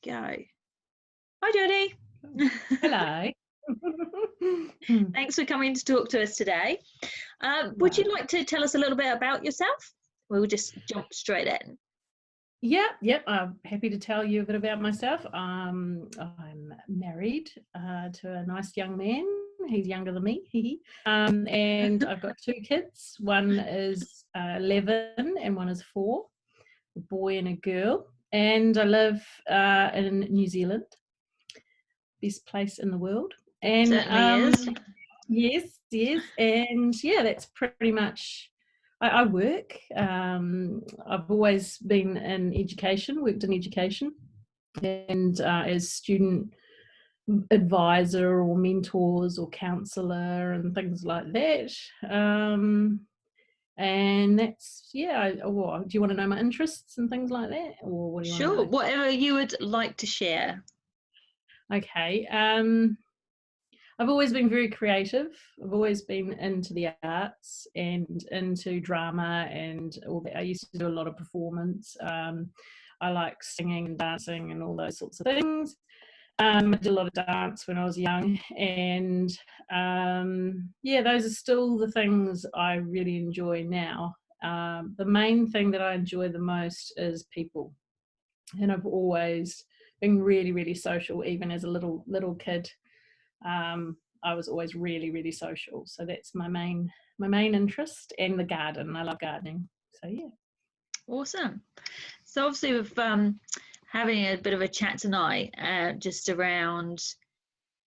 go. Hi, Jody. Hello. Thanks for coming to talk to us today. Would you like to tell us a little bit about yourself? We'll just jump straight in. Yep. I'm happy to tell you a bit about myself. I'm married to a nice young man. He's younger than me. And I've got 2 kids. One is 11 and one is 4, a boy and a girl. And I live in New Zealand, best place in the world. And Certainly is. Yes. And yeah, that's pretty much. I work. I've always been in education, worked in education, and as student advisor or mentors or counsellor and things like that. And that's, do you want to know my interests and things like that? Or what do you want to Sure, know? whatever you would like to share. Okay. I've always been very creative. I've always been into the arts and into drama and all that. I used to do a lot of performance. I like singing and dancing and all those sorts of things. I did a lot of dance when I was young, and those are still the things I really enjoy now. The main thing that I enjoy the most is people, and I've always been really, really social, even as a little kid. I was always really, really social. So that's my main interest, and the garden. I love gardening. So yeah. Awesome. So obviously with having a bit of a chat tonight, just around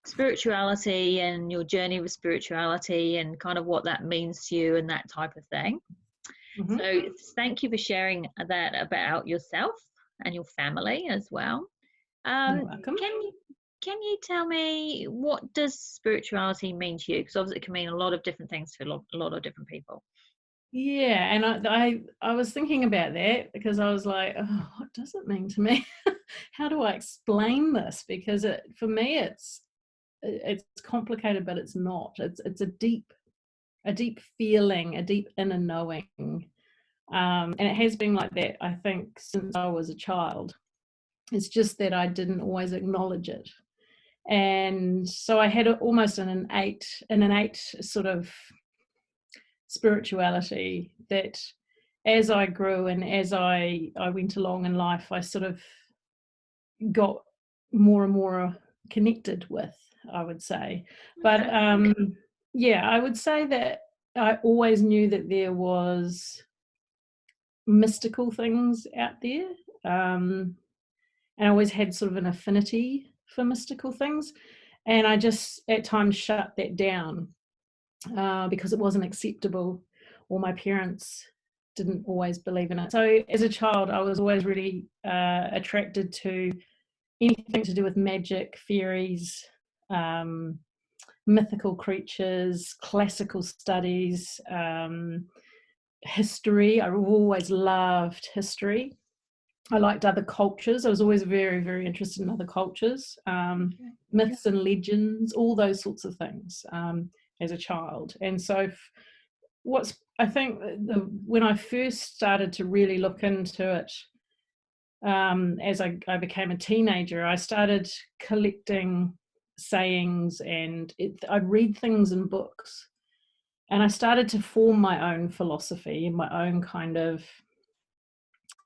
spirituality and your journey with spirituality and kind of what that means to you and that type of thing. Mm-hmm. So thank you for sharing that about yourself and your family as well. You're welcome. Can you tell me, what does spirituality mean to you? Because obviously it can mean a lot of different things to a lot of different people. Yeah, and I was thinking about that because I was like, oh, what does it mean to me? How do I explain this? Because for me it's complicated, but it's not. It's a deep feeling, a deep inner knowing, and it has been like that, I think, since I was a child. It's just that I didn't always acknowledge it. And so I had almost an innate sort of spirituality that, as I grew and as I went along in life, I sort of got more and more connected with, I would say. But I would say that I always knew that there was mystical things out there. And I always had sort of an affinity for mystical things. And I just at times shut that down because it wasn't acceptable, or my parents didn't always believe in it. So as a child, I was always really attracted to anything to do with magic, fairies, mythical creatures, classical studies, history. I always loved history. I liked other cultures. I was always very, very interested in other cultures, myths and legends, all those sorts of things as a child. And so I think when I first started to really look into it, as I became a teenager, I started collecting sayings, and I'd read things in books. And I started to form my own philosophy and my own kind of,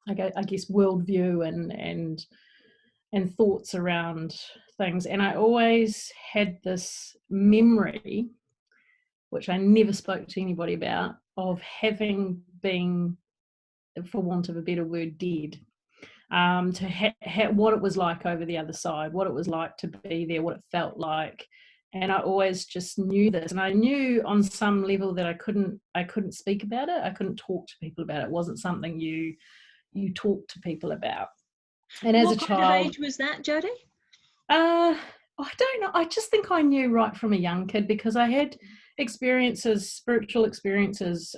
I guess, worldview and thoughts around things. And I always had this memory, which I never spoke to anybody about, of having been, for want of a better word, dead. To what it was like over the other side, what it was like to be there, what it felt like. And I always just knew this, and I knew on some level that I couldn't speak about it. I couldn't talk to people about it. It wasn't something you talk to people about. And as a child, what kind of age was that, Jody? I don't know. I just think I knew right from a young kid, because I had spiritual experiences,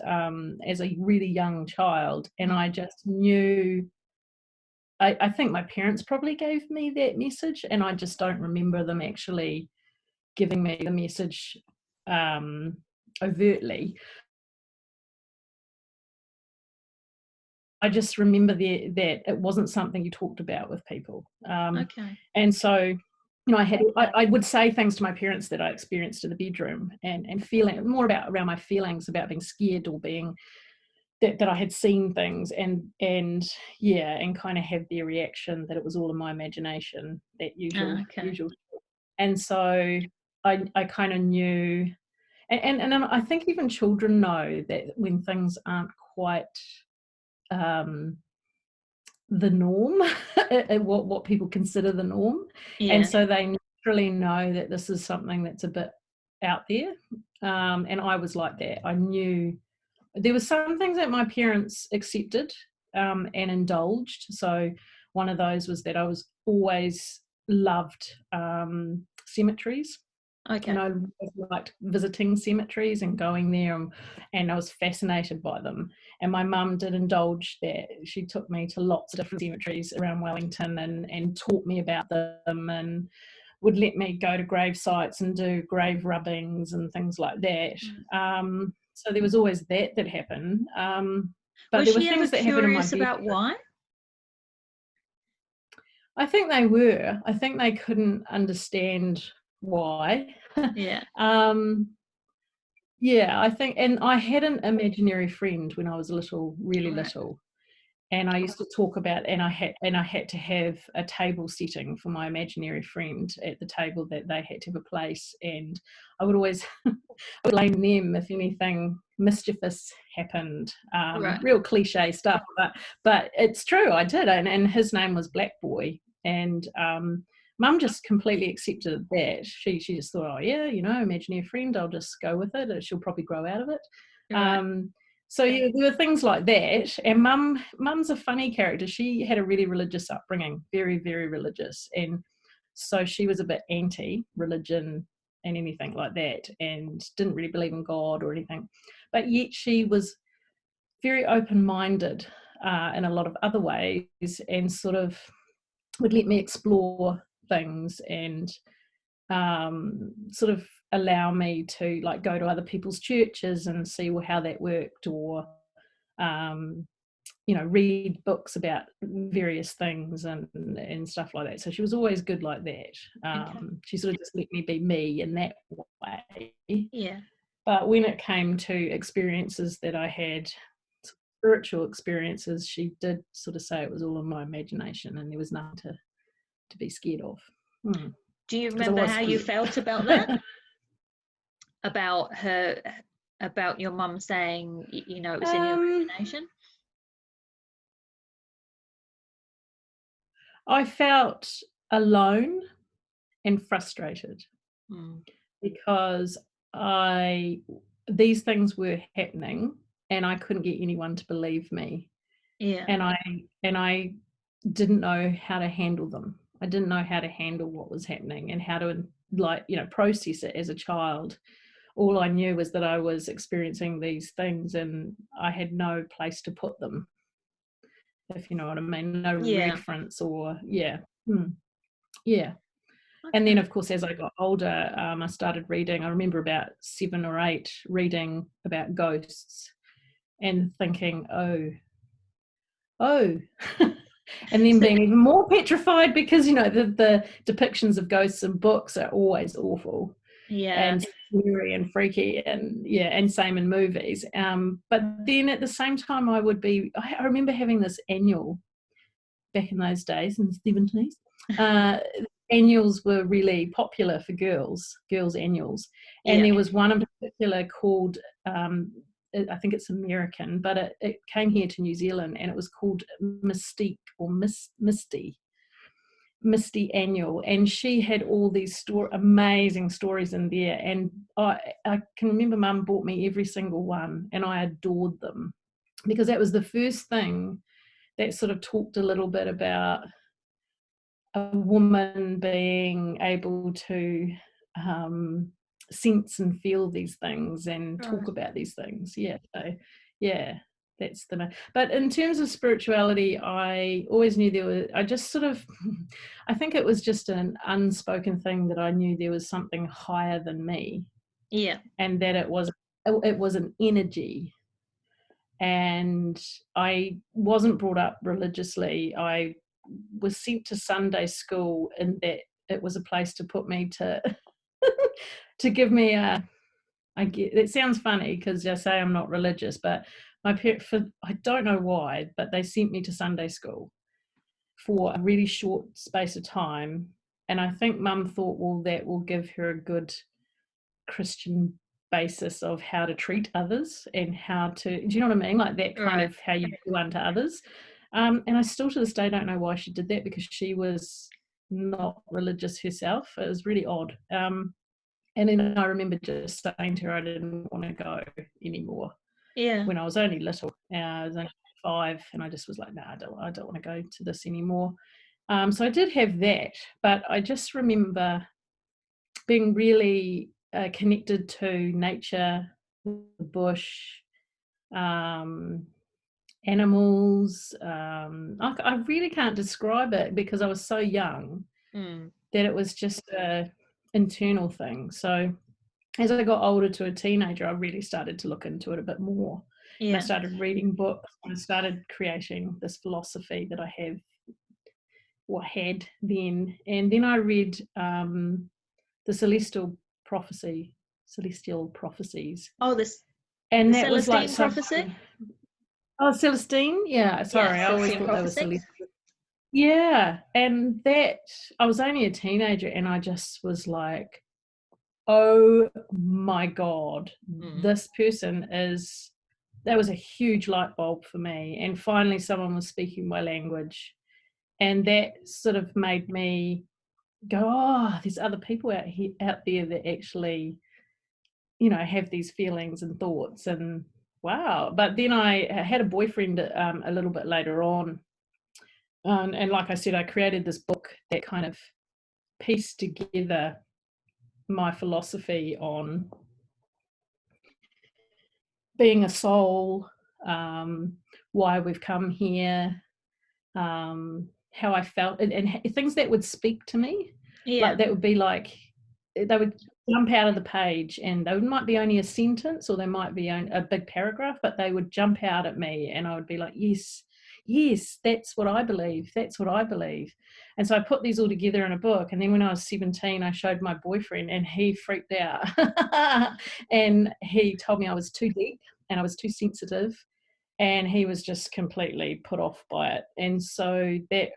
as a really young child, and I just knew. I think my parents probably gave me that message, and I just don't remember them actually giving me the message overtly. I just remember that it wasn't something you talked about with people. Okay. And so, I would say things to my parents that I experienced in the bedroom, and feeling more around my feelings about being scared, or being that I had seen things, and kind of have their reaction that it was all in my imagination, that usual. And so I kind of knew, and I think even children know that when things aren't quite the norm, what people consider the norm, and so they naturally know that this is something that's a bit out there. And I was like that. I knew there were some things that my parents accepted and indulged. So one of those was that I was always loved cemeteries. Okay. And I liked visiting cemeteries and going there, and I was fascinated by them. And my mum did indulge that. She took me to lots of different cemeteries around Wellington, and taught me about them, and would let me go to grave sites and do grave rubbings and things like that. So there was always that happened. But was there were she things ever that happened in my curious about why? I think they were. I think they couldn't understand why. Yeah. Yeah, I think, and I had an imaginary friend when I was little, really little, and I used to talk about, and I had to have a table setting for my imaginary friend at the table, that they had to have a place, and I would always blame them if anything mischievous happened. Real cliche stuff, but it's true. I did, and his name was Black Boy, and Mum just completely accepted that. She just thought, oh yeah, imaginary friend, I'll just go with it. She'll probably grow out of it. So yeah, there were things like that. And Mum's a funny character. She had a really religious upbringing, very, very religious, and so she was a bit anti-religion and anything like that, and didn't really believe in God or anything. But yet she was very open-minded in a lot of other ways, and sort of would let me explore things, and sort of allow me to like go to other people's churches and see how that worked, or read books about various things and stuff like that. So she was always good like that. She sort of just let me be me in that way. Yeah. But when it came to experiences that I had, spiritual experiences, she did sort of say it was all in my imagination, and there was nothing to be scared of. Do you remember how you felt about that? About your mum saying, it was in your imagination? I felt alone and frustrated because these things were happening, and I couldn't get anyone to believe me. Yeah. And I didn't know how to handle them. I didn't know how to handle what was happening, and how to process it as a child. All I knew was that I was experiencing these things, and I had no place to put them, if you know what I mean. No reference, or Okay. And then, of course, as I got older, I started reading. I remember about 7 or 8 reading about ghosts, and thinking, oh, and then being even more petrified, because the depictions of ghosts in books are always awful, and scary and freaky, and same in movies. But then at the same time, I remember having this annual back in those days, in the 70s. Annuals were really popular for girls annuals, and there was one in particular called I think it's American, but it came here to New Zealand, and it was called Mystique, or Misty Annual, and she had all these amazing stories in there, and I can remember Mum bought me every single one, and I adored them, because that was the first thing that sort of talked a little bit about a woman being able to sense and feel these things, and talk about these things. That's but in terms of spirituality, I always knew I think it was just an unspoken thing, that I knew there was something higher than me, and that it was an energy, and I wasn't brought up religiously. I was sent to Sunday school in that it was a place to put me to to give me a, it sounds funny because I say I'm not religious, but my parents, I don't know why, but they sent me to Sunday school for a really short space of time. And I think Mum thought, well, that will give her a good Christian basis of how to treat others and how to, do you know what I mean? Like that kind of how you do unto others. And I still to this day don't know why she did that, because she was not religious herself. It was really odd. And then I remember just saying to her I didn't want to go anymore. Yeah. When I was only little. I was only 5, and I just was like, no, I don't want to go to this anymore. So I did have that, but I just remember being really connected to nature, the bush, animals. I really can't describe it because I was so young that it was just an internal thing. So as I got older to a teenager, I really started to look into it a bit more. Yeah. And I started reading books and started creating this philosophy that I have or had then. And then I read the Celestial Prophecies. Oh, And the that was like prophecy? Oh, Celestine? Yeah, sorry, I always thought they were Celestial. Yeah, and that, I was only a teenager and I just was like, oh my God, this person is, that was a huge light bulb for me. And finally someone was speaking my language. And that sort of made me go, oh, there's other people out there that actually, you know, have these feelings and thoughts, and wow. But then I had a boyfriend a little bit later on. And like I said, I created this book that kind of pieced together my philosophy on being a soul, why we've come here, how I felt, and things that would speak to me. Yeah. Like that would be like, they would jump out of the page, and they might be only a sentence, or they might be a big paragraph, but they would jump out at me, and I would be like, yes, that's what I believe. And so I put these all together in a book. And then when I was 17, I showed my boyfriend, and he freaked out. And he told me I was too deep and I was too sensitive, and he was just completely put off by it. And so that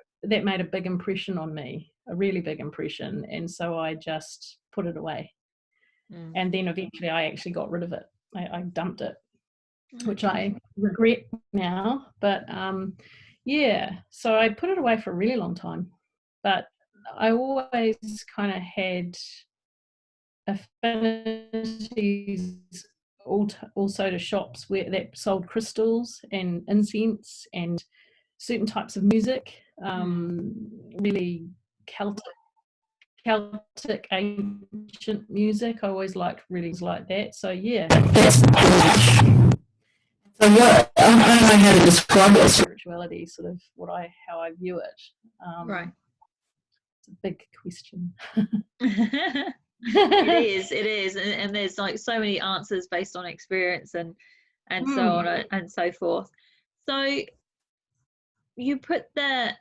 made a big impression on me, a really big impression. And so I just put it away. And then eventually I actually got rid of it. I dumped it, which I regret now. But yeah, so I put it away for a really long time. But I always kind of had affinities also to shops that sold crystals and incense and certain types of music, really Celtic ancient music. I always liked readings like that. So yeah, that's so what I don't know how to describe it. Spirituality, sort of how I view it. Right. It's a big question. It is, and there's like so many answers based on experience and so on and so forth. So you put that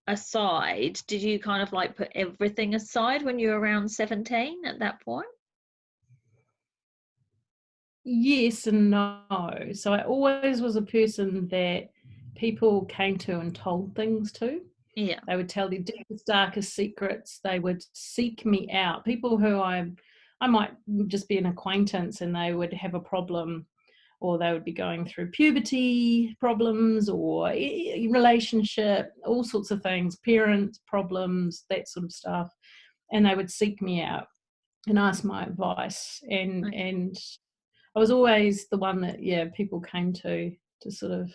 aside. Did you kind of like put everything aside when you were around 17 at that point? Yes and no. So I always was a person that people came to and told things to. Yeah. They would tell their deepest, darkest secrets. They would seek me out. People who I might just be an acquaintance, and they would have a problem, or they would be going through puberty problems or relationship, all sorts of things, parent problems, that sort of stuff. And they would seek me out and ask my advice. And I was always the one that, people came to sort of,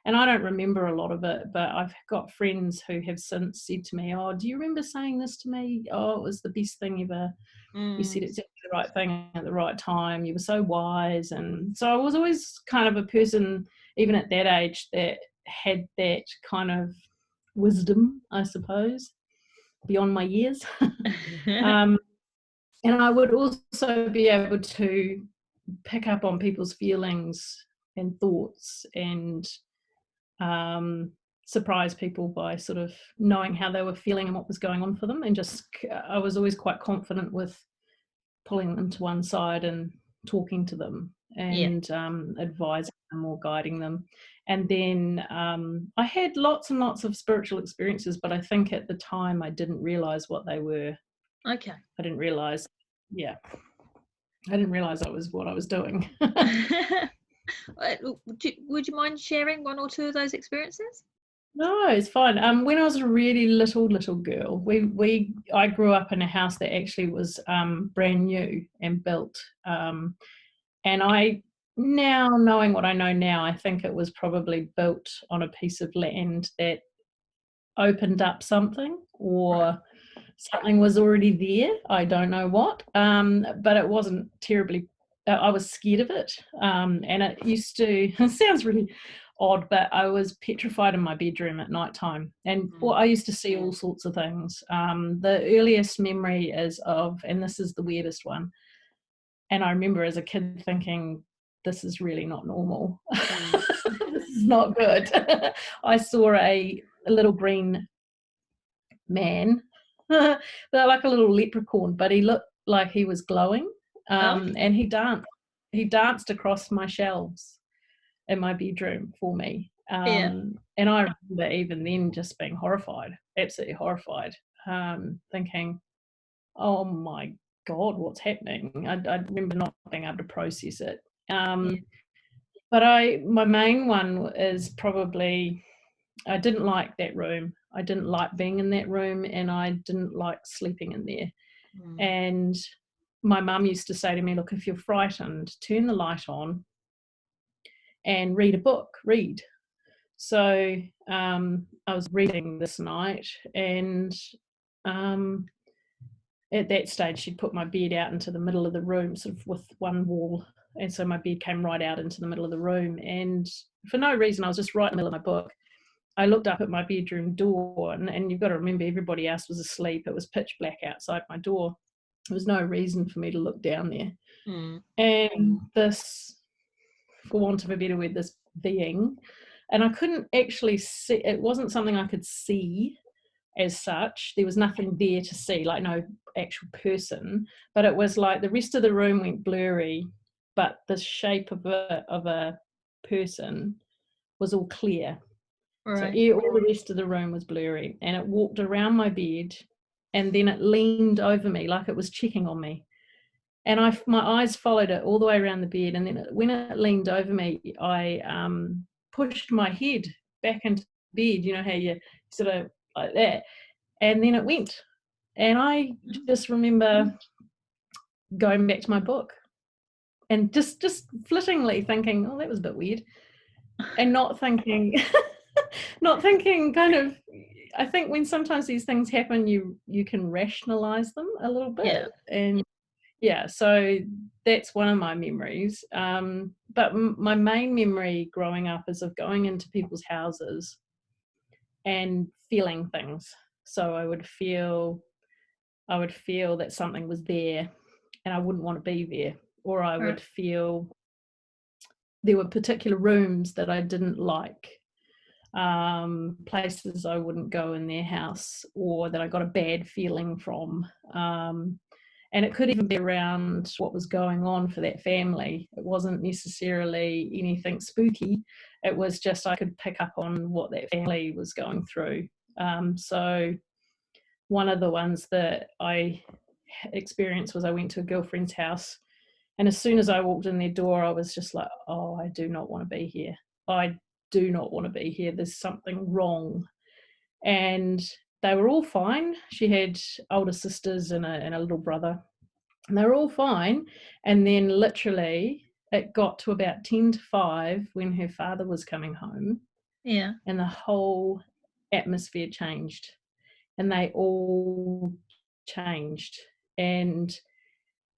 and I don't remember a lot of it, but I've got friends who have since said to me, oh, do you remember saying this to me? Oh, it was the best thing ever. You said exactly the right thing at the right time. You were so wise. And so I was always kind of a person, even at that age, that had that kind of wisdom, I suppose, beyond my years. And I would also be able to pick up on people's feelings and thoughts, and surprise people by sort of knowing how they were feeling and what was going on for them. And just, I was always quite confident with pulling them to one side and talking to them and advising them or guiding them. And then I had lots and lots of spiritual experiences, but I think at the time I didn't realize what they were. Okay. I didn't realize that was what I was doing. Would you mind sharing one or two of those experiences? No, it's fine. When I was a really little girl, I grew up in a house that actually was brand new and built. And I, now knowing what I know now, I think it was probably built on a piece of land that opened up something, or something was already there. I don't know what, but it wasn't terribly. I was scared of it, and it used to. It sounds really odd, but I was petrified in my bedroom at night time, and I used to see all sorts of things. The earliest memory is of, and this is the weirdest one, and I remember as a kid thinking, this is really not normal. This is not good. I saw a little green man, like a little leprechaun, but he looked like he was glowing, and he danced across my shelves in my bedroom for me. And I remember even then just being horrified, absolutely horrified, thinking, oh my God, what's happening? I remember not being able to process it. But my main one is probably, I didn't like that room. I didn't like being in that room, and I didn't like sleeping in there. And my mum used to say to me, look, if you're frightened, turn the light on and read a book, read. So I was reading this night, and at that stage she'd put my bed out into the middle of the room, sort of with one wall, and so my bed came right out into the middle of the room, and for no reason, I was just right in the middle of my book. I looked up at my bedroom door, and you've got to remember, everybody else was asleep. It was pitch black outside my door. There was no reason for me to look down there. And this, for want of a better word, this being, and I couldn't actually see, it wasn't something I could see as such. There was nothing there to see, like no actual person, but it was like the rest of the room went blurry, but the shape of a person was all clear. So all the rest of the room was blurry, and it walked around my bed, and then it leaned over me like it was checking on me. And my eyes followed it all the way around the bed, and then when it leaned over me, I pushed my head back into bed, you know how you sort of like that, and then it went. And I just remember going back to my book and just flittingly thinking, oh, that was a bit weird, and not thinking kind of, I think when sometimes these things happen, you can rationalize them a little bit. And so that's one of my memories. But my main memory growing up is of going into people's houses and feeling things. So I would feel that something was there and I wouldn't want to be there, or I would feel there were particular rooms that I didn't like, places I wouldn't go in their house, or that I got a bad feeling from. And it could even be around what was going on for that family. It wasn't necessarily anything spooky. It was just I could pick up on what that family was going through. So one of the ones that I experienced was I went to a girlfriend's house, and as soon as I walked in their door, I was just like, oh, I do not want to be here. I do not want to be here. There's something wrong. And they were all fine. She had older sisters and a little brother, and they were all fine. And then literally it got to about 10 to 5 when her father was coming home. And the whole atmosphere changed, and they all changed. And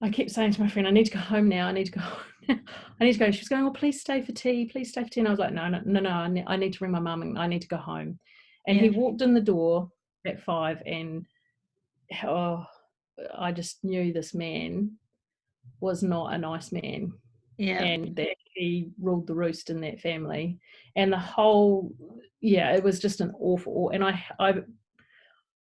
I kept saying to my friend, I need to go home now. I need to go home now. I need to go. She was going, oh, please stay for tea. Please stay for tea. And I was like, no. I need to ring my mum, and I need to go home. And he walked in the door at 5, and I just knew this man was not a nice man. and that he ruled the roost in that family. And the whole, it was just an awful, and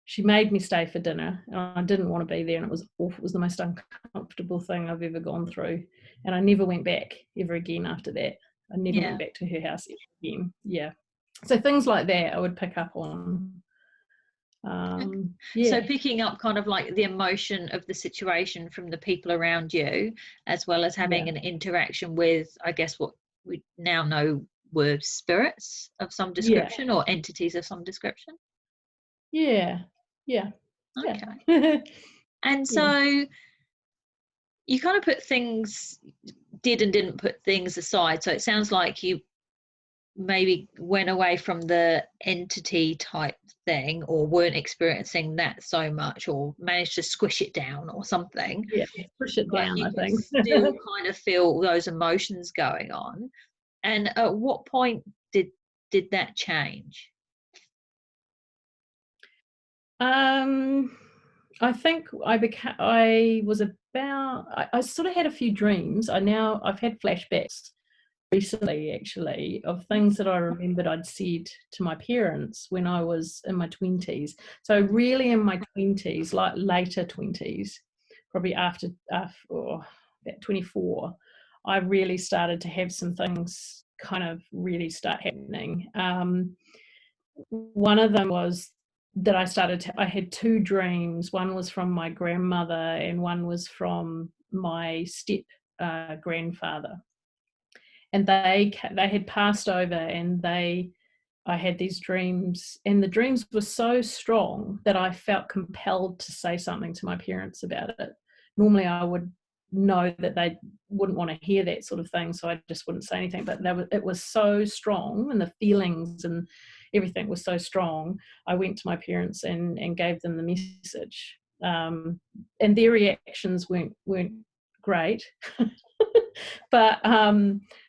she made me stay for dinner, and I didn't want to be there, and it was awful. It was the most uncomfortable thing I've ever gone through, and I never went back ever again after that. I never went back to her house again. So things like that I would pick up on. So picking up kind of like the emotion of the situation from the people around you, as well as having an interaction with, I guess, what we now know were spirits of some description or entities of some description. Okay. And so you kind of put things, did and didn't put things aside. So it sounds like you maybe went away from the entity type thing, or weren't experiencing that so much, or managed to squish it down or something. Push it down, I think. Still kind of feel those emotions going on. And at what point did that change? I think I sort of had a few dreams. I've had flashbacks recently, actually, of things that I remembered I'd said to my parents when I was in my 20s. So really in my 20s, like later 20s, probably after about 24, I really started to have some things kind of really start happening. One of them was that I had two dreams. One was from my grandmother and one was from my step grandfather. And they had passed over, and I had these dreams, and the dreams were so strong that I felt compelled to say something to my parents about it. Normally I would know that they wouldn't want to hear that sort of thing, so I just wouldn't say anything, but it was so strong, and the feelings and everything was so strong. I went to my parents and gave them the message, and their reactions weren't great. But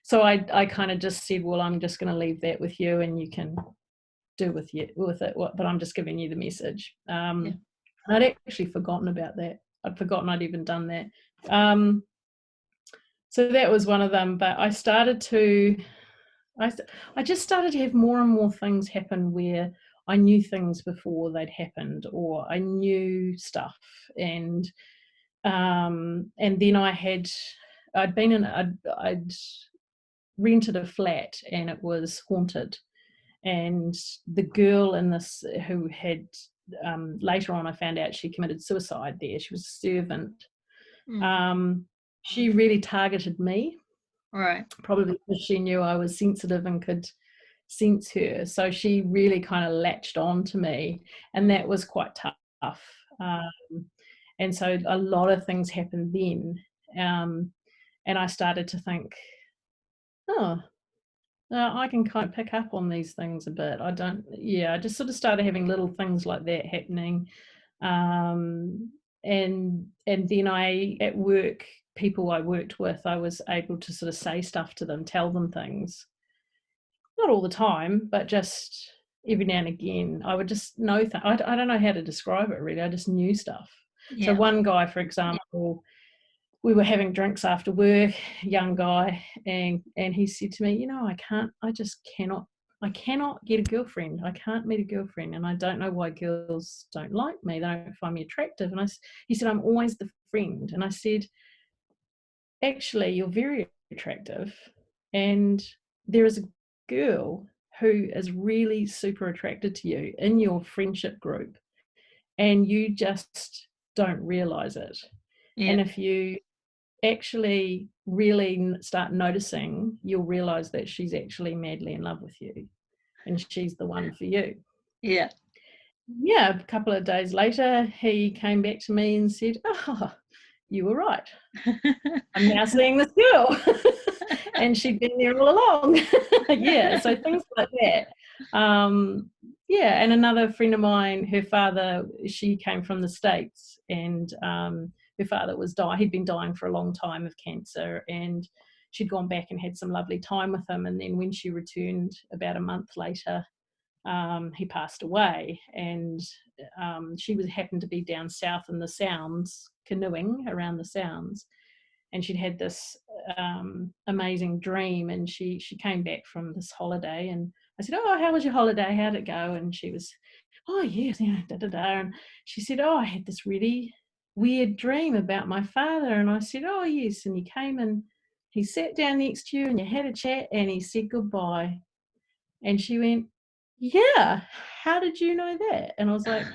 so I kind of just said, well, I'm just going to leave that with you, and you can do with it but I'm just giving you the message. I'd actually forgotten about that. I'd forgotten I'd even done that. So that was one of them. But I just started to have more and more things happen where I knew things before they'd happened, or I knew stuff. And then I'd rented a flat, and it was haunted. And the girl in this, who had later on I found out she committed suicide there. She was a servant. She really targeted me. Right. Probably because she knew I was sensitive and could sense her. So she really kind of latched on to me, and that was quite tough. And so a lot of things happened then. And I started to think, I can kind of pick up on these things a bit. I just sort of started having little things like that happening. And then at work, people I worked with, I was able to sort of say stuff to them, tell them things. Not all the time, but just every now and again. I would just know I don't know how to describe it really. I just knew stuff. So one guy, for example, we were having drinks after work, young guy, and he said to me, I cannot get a girlfriend. I can't meet a girlfriend, and I don't know why girls don't like me. They don't find me attractive. And he said, I'm always the friend. And I said, actually, you're very attractive, and there is a girl who is really super attracted to you in your friendship group, and you just don't realize it. And if you actually really start noticing, you'll realize that she's actually madly in love with you, and she's the one for you. A couple of days later, he came back to me and said, you were right. I'm now seeing this girl. And she'd been there all along. So things like that. And another friend of mine, her father, she came from the States, and her father he'd been dying for a long time of cancer, and she'd gone back and had some lovely time with him. And then when she returned about a month later, he passed away, and she happened to be down south in the Sounds, canoeing around the Sounds. and she'd had this amazing dream, and she came back from this holiday, and I said, oh, how was your holiday? How'd it go? And she was, oh, yes, da, da, da. And she said, oh, I had this really weird dream about my father. And I said, oh, yes. And he came and he sat down next to you and you had a chat and he said goodbye. And she went, yeah, how did you know that? And I was like,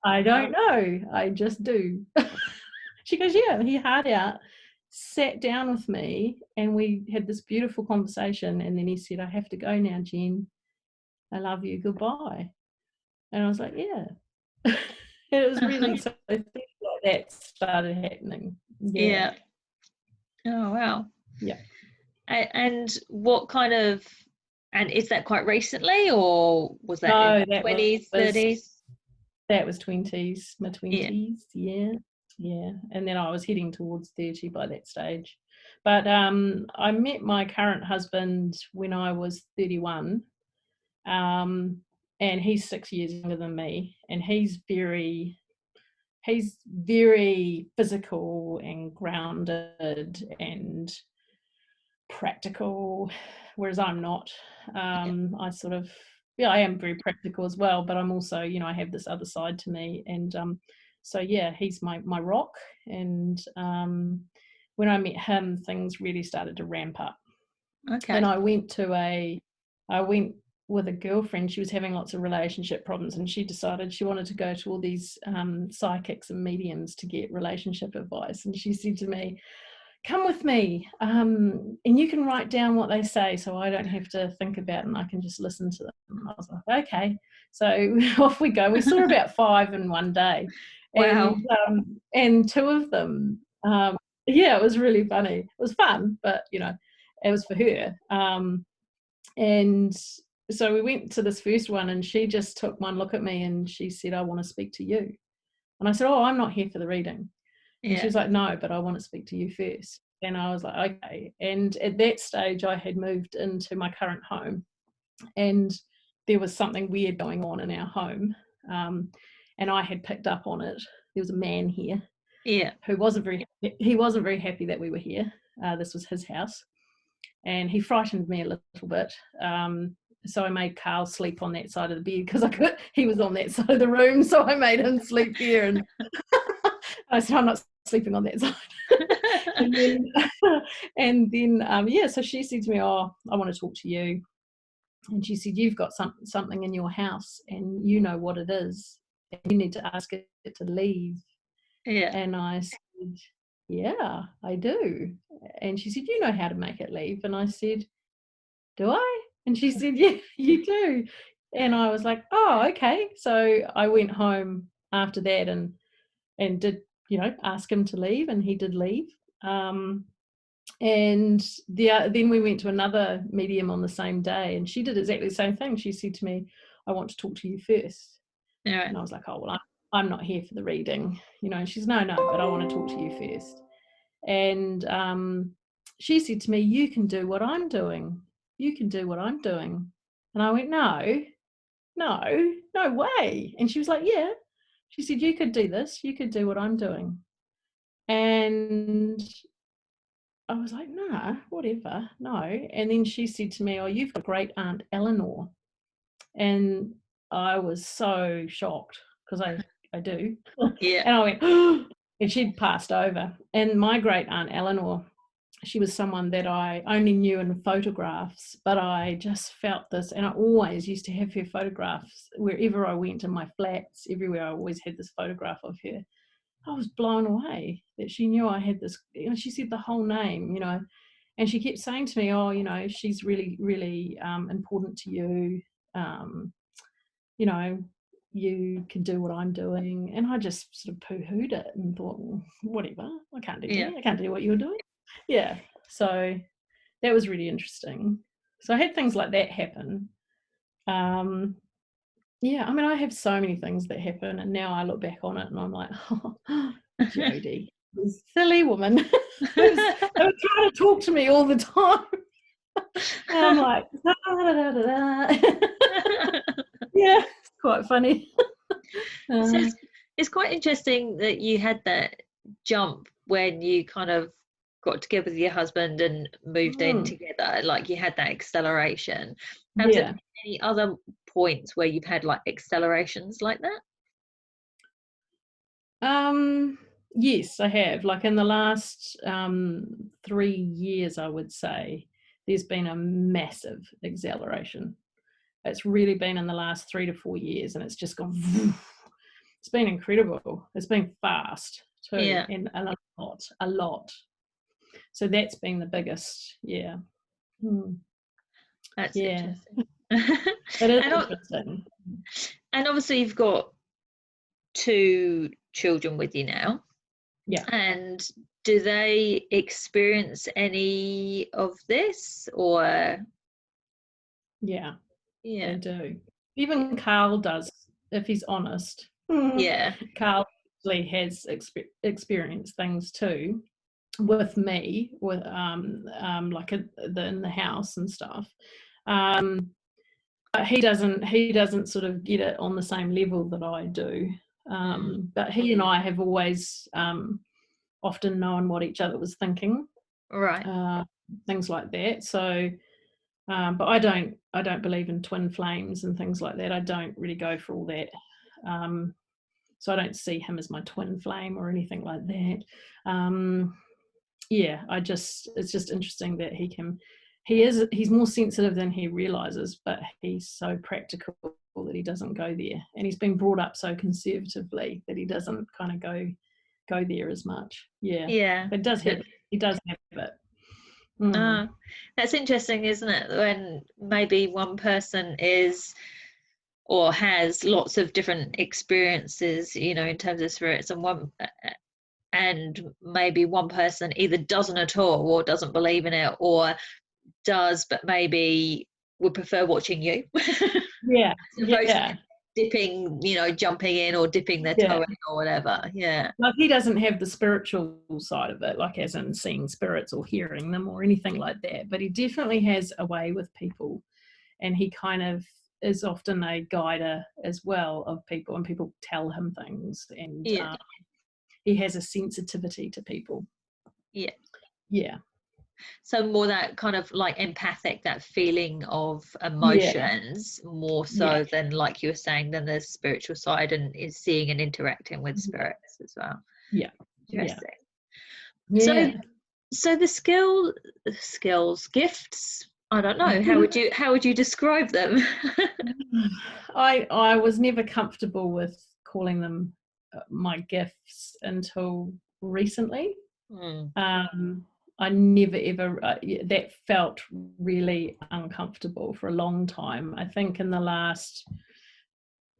I don't know, I just do. She goes, yeah, he hard out, sat down with me, and we had this beautiful conversation, and then he said, I have to go now, Jen. I love you, goodbye. And I was like, yeah. It was really, so things like that started happening. Yeah. Oh, wow. Yeah. And what kind of, and is that quite recently, or was that in 20s, 30s? That was 20s, my 20s, yeah. And then I was heading towards 30 by that stage. But I met my current husband when I was 31, and he's 6 years younger than me, and he's very physical and grounded and practical, whereas I'm not. I sort of, I am very practical as well, but I'm also, I have this other side to me, and so yeah, he's my rock. And when I met him, things really started to ramp up. Okay. And I went with a girlfriend. She was having lots of relationship problems, and she decided she wanted to go to all these psychics and mediums to get relationship advice. And she said to me, come with me, and you can write down what they say so I don't have to think about it and I can just listen to them. And I was like, okay. So off we go. We saw about 5 in one day. Wow. And 2 of them, it was really funny. It was fun, but, it was for her. And so we went to this first one, and she just took one look at me and she said, I want to speak to you. And I said, oh, I'm not here for the reading. And she was like, no, but I want to speak to you first. And I was like, okay. And at that stage, I had moved into my current home, and there was something weird going on in our home. And I had picked up on it. There was a man here, who wasn't very happy that we were here. This was his house, and he frightened me a little bit. So I made Carl sleep on that side of the bed because he was on that side of the room, so I made him sleep there. And I said, I'm not sleeping on that side. and then so she said to me, oh, I want to talk to you. And she said, you've got something in your house and you know what it is, and you need to ask it to leave. And I said, yeah, I do. And she said, you know how to make it leave. And I said, do I? And she said, yeah, you do. And I was like, oh, okay. So I went home after that and did, ask him to leave, and he did leave. And then we went to another medium on the same day, and she did exactly the same thing. She said to me, I want to talk to you first. And I was like, oh, well, I'm not here for the reading. And she's, no, but I want to talk to you first. And she said to me, you can do what I'm doing. You can do what I'm doing. And I went, no way. And she was like, yeah. She said, you could do this. You could do what I'm doing. And I was like, nah, whatever, no. And then she said to me, oh, you've got great Aunt Eleanor. And I was so shocked because I do. And I went, oh, and she'd passed over. And my great Aunt Eleanor, she was someone that I only knew in photographs, but I just felt this, and I always used to have her photographs wherever I went, in my flats, everywhere. I always had this photograph of her. I was blown away that she knew I had this. She said the whole name, and she kept saying to me, oh, she's really, really important to you. You can do what I'm doing. And I just sort of poo-hooed it and thought, well, whatever, I can't do that. I can't do what you're doing. Yeah. So that was really interesting. So I had things like that happen. Yeah, I mean, I have so many things that happen, and now I look back on it and I'm like, oh, Jody, this silly woman. They were trying to talk to me all the time. And I'm like, da, da, da, da. Yeah, it's quite funny. So it's quite interesting that you had that jump when you kind of got together with your husband and moved in together, like you had that acceleration. Have there been any other points where you've had like accelerations like that? Yes, I have. Like in the last 3 years, I would say there's been a massive acceleration. It's really been in the last 3 to 4 years, and it's just gone. It's been incredible. It's been fast too, and a lot. So that's been the biggest. Yeah. That's interesting. It is interesting. And obviously, you've got 2 children with you now. Yeah. And do they experience any of this, or? Yeah, they do. Even Carl does, if he's honest. Yeah. Carl actually has experienced things too with me, with like in the house and stuff. But he doesn't sort of get it on the same level that I do. But he and I have always often known what each other was thinking. Right. Things like that. So but I don't believe in twin flames and things like that. I don't really go for all that. So I don't see him as my twin flame or anything like that. It's just interesting that he's more sensitive than he realizes, but he's so practical that he doesn't go there. And he's been brought up so conservatively that he doesn't kind of go there as much. Yeah. But he does have it. That's interesting, isn't it? When maybe one person is or has lots of different experiences, you know, in terms of spirits, and maybe one person either doesn't at all or doesn't believe in it, or does but maybe would prefer watching you. Yeah. Dipping, you know, jumping in or dipping their toe in or whatever. Yeah. Like he doesn't have the spiritual side of it, like as in seeing spirits or hearing them or anything like that. But he definitely has a way with people, and he kind of is often a guider as well of people, and people tell him things, and he has a sensitivity to people. Yeah. So more that kind of like empathic, that feeling of emotions, more so than, like you were saying, than the spiritual side, and is seeing and interacting with spirits as well. Yeah. Interesting. Yeah. So the skills, gifts, I don't know. How would you describe them? I was never comfortable with calling them my gifts until recently. I never ever that felt really uncomfortable for a long time. I think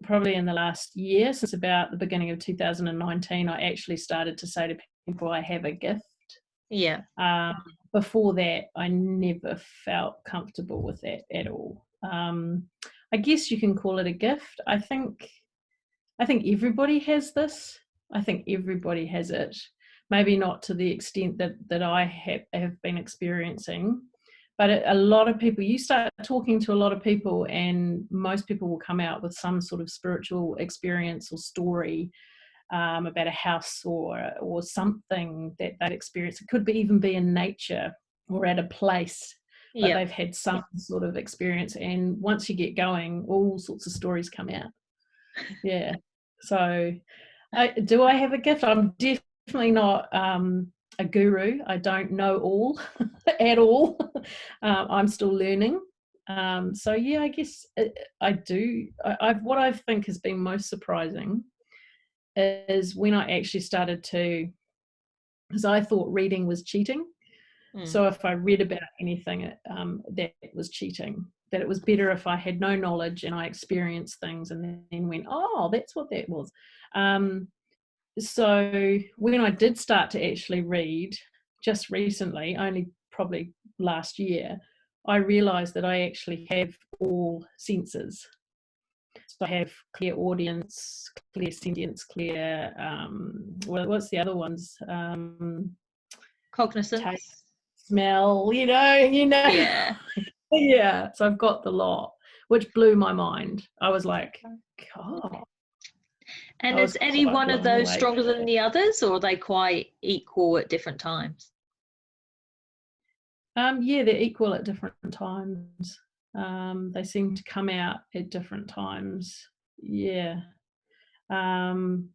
probably in the last year, since about the beginning of 2019, I actually started to say to people I have a gift. Before that, I never felt comfortable with that at all. I guess you can call it a gift. I think everybody has this. I think everybody has it. Maybe not to the extent that I have been experiencing, but a lot of people, you start talking to a lot of people, and most people will come out with some sort of spiritual experience or story about a house or something that they'd experienced. It could even be in nature or at a place, but they've had some sort of experience. And once you get going, all sorts of stories come out. Yeah. So do I have a gift? I'm definitely not a guru. I don't know all at all. I'm still learning. So yeah, I guess I do. What I think has been most surprising is when I actually started to, because I thought reading was cheating. So if I read about anything, that was cheating. That it was better if I had no knowledge and I experienced things and then went, oh, that's what that was. So when I did start to actually read, just recently, only probably last year, I realized that I actually have all senses. So I have clear audience, clear sentience, clear, what's the other ones? Cognizance. Taste, smell, you know. Yeah. Yeah. So I've got the lot, which blew my mind. I was like, God. And is any one of those stronger than the others, or are they quite equal at different times? Yeah, they're equal at different times. They seem to come out at different times. Yeah. Um,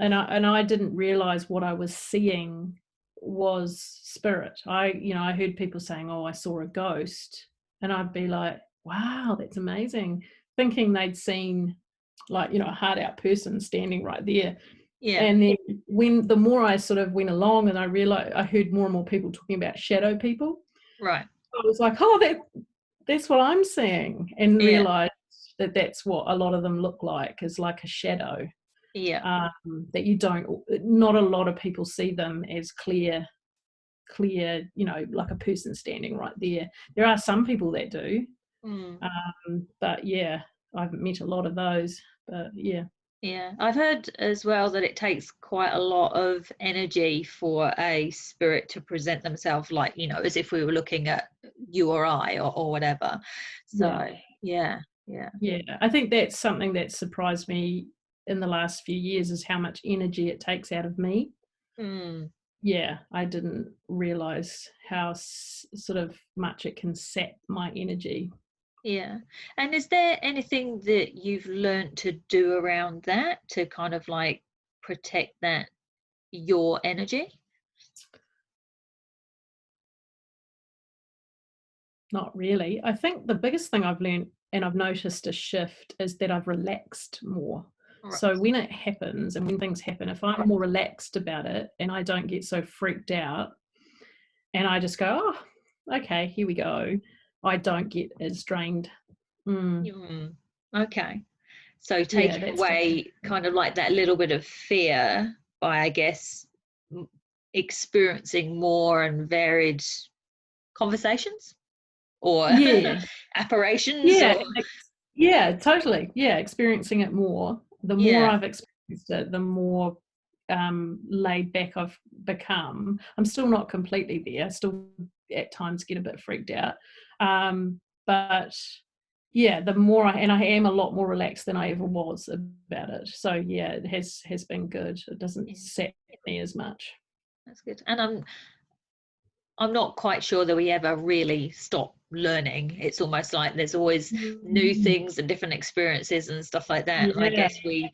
and I didn't realize what I was seeing was spirit. I heard people saying, "Oh, I saw a ghost," and I'd be like, "Wow, that's amazing," thinking they'd seen a hard out person standing right there. Yeah. And then when the more I sort of went along, and I realized I heard more and more people talking about shadow people. Right. I was like, "Oh, that's what I'm seeing," and Yeah. realized that that's what a lot of them look like, is like a shadow. Yeah. That not a lot of people see them as clear, like a person standing right there. There are some people that do, Mm. but yeah, I haven't met a lot of those. But yeah. Yeah, I've heard as well that it takes quite a lot of energy for a spirit to present themselves, like, as if we were looking at you or I, or whatever. Yeah. So, yeah, yeah. Yeah, I think that's something that surprised me in the last few years, is how much energy it takes out of me. Mm, Yeah, I didn't realize how sort of much it can sap my energy. yeah. And is there anything that you've learned to do around that to kind of like protect that, your energy? Not really. I think the biggest thing I've learned, and I've noticed a shift, is that I've relaxed more. Right. So when it happens and when things happen, if I'm more relaxed about it and I don't get so freaked out, and I just go, "Oh, okay, here we go," I don't get as drained. Mm, Mm, okay. So yeah, taking that's away kind of like that little bit of fear by, I guess, m- experiencing more and varied conversations or yeah, apparitions, yeah, or yeah, totally. Yeah, experiencing it more. The more yeah, I've experienced it, the more laid back I've become. I'm still not completely there. I still at times get a bit freaked out. But yeah, I am a lot more relaxed than I ever was about it. So yeah, it has been good. It doesn't yeah, set me as much. that's good. And I'm not quite sure that we ever really stop learning. It's almost like there's always new Mm. things and different experiences and stuff like that. And I Yeah. guess we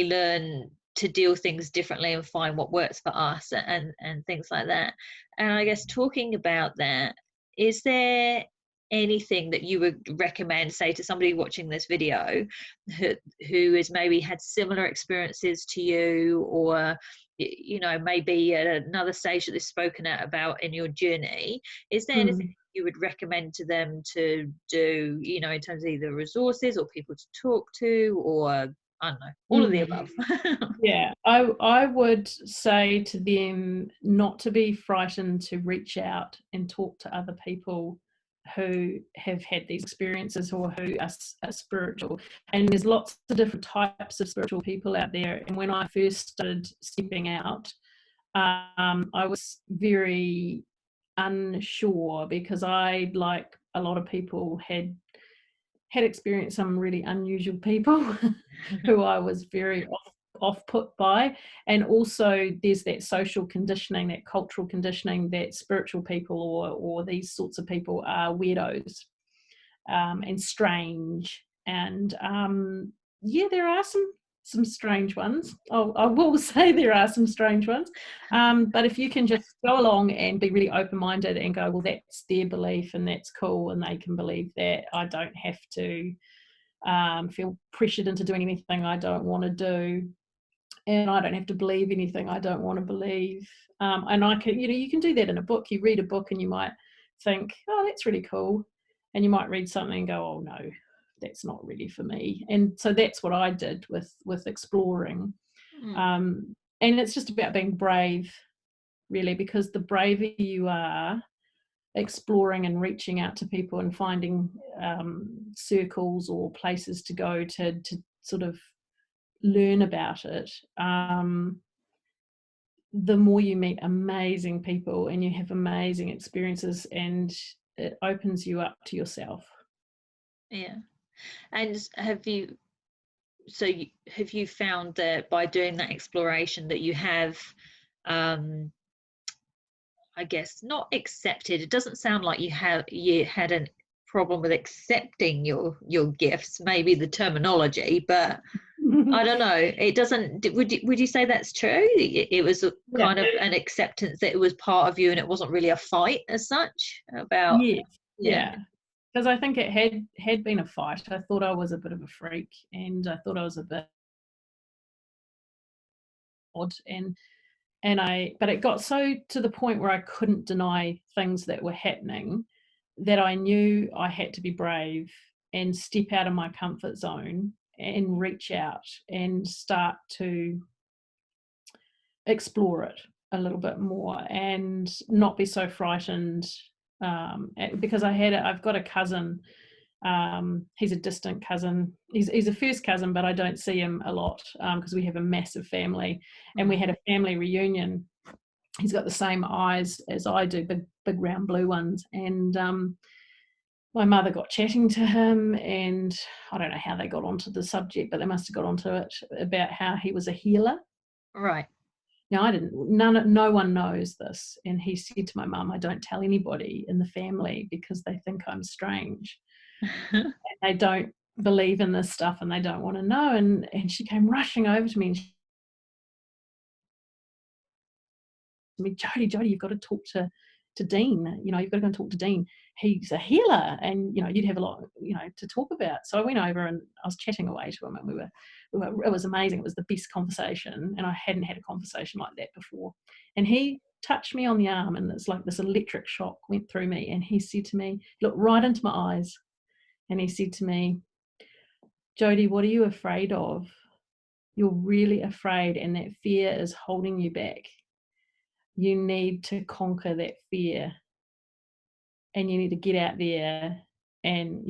learn to deal things differently and find what works for us, and things like that. And I guess talking about that, is there anything that you would recommend, say, to somebody watching this video who, who has maybe had similar experiences to you, or maybe at another stage that they've spoken about in your journey? Is there anything Mm. you would recommend to them to do, in terms of either resources or people to talk to, or I don't know, all of the Mm. above? Yeah, I would say to them not to be frightened to reach out and talk to other people who have had these experiences, or who are spiritual. And there's lots of different types of spiritual people out there. And when I first started stepping out, I was very unsure, because I, like a lot of people, had experienced some really unusual people who I was very off put by. And also there's that social conditioning, that cultural conditioning, that spiritual people, or these sorts of people are weirdos, and strange. And yeah, there are some strange ones. I will say there are some strange ones. But if you can just go along and be really open-minded and go, well, that's their belief and that's cool, and they can believe that. I don't have to feel pressured into doing anything I don't want to do, and I don't have to believe anything I don't want to believe. And I can, you can do that in a book. You read a book and you might think, oh, that's really cool, and you might read something and go, oh no, that's not really for me. And so that's what I did with exploring. Mm, And it's just about being brave, really, because the braver you are exploring and reaching out to people and finding circles or places to go to sort of learn about it, the more you meet amazing people and you have amazing experiences, and it opens you up to yourself. yeah. And have you found that by doing that exploration that you have, I I guess, not accepted. It doesn't sound like you had a problem with accepting your gifts, maybe the terminology, but I don't know. It doesn't. Would you say that's true? It was a kind of an acceptance that it was part of you, and it wasn't really a fight as such about. Yes, yeah. Because I think it had been a fight. I thought I was a bit of a freak, and I thought I was a bit odd, but it got so to the point where I couldn't deny things that were happening, that I knew I had to be brave and step out of my comfort zone and reach out and start to explore it a little bit more and not be so frightened, because I've got a cousin. He's a distant cousin. He's a first cousin, but I don't see him a lot because we have a massive family, and we had a family reunion. He's got the same eyes as I do, big round blue ones, and my mother got chatting to him, and I don't know how they got onto the subject, but they must have got onto it about how he was a healer. Right. Now, no one knows this, and he said to my mum, I don't tell anybody in the family because they think I'm strange. And they don't believe in this stuff and they don't want to know. And she came rushing over to me and Jody, you've got to talk to Dean. You've got to go and talk to Dean. He's a healer, and you'd have a lot, to talk about. So I went over and I was chatting away to him, and we were. It was amazing. It was the best conversation, and I hadn't had a conversation like that before. And he touched me on the arm, and it's like this electric shock went through me. And he said to me, looked right into my eyes, and he said to me, Jody, what are you afraid of? You're really afraid, and that fear is holding you back. You need to conquer that fear, and you need to get out there and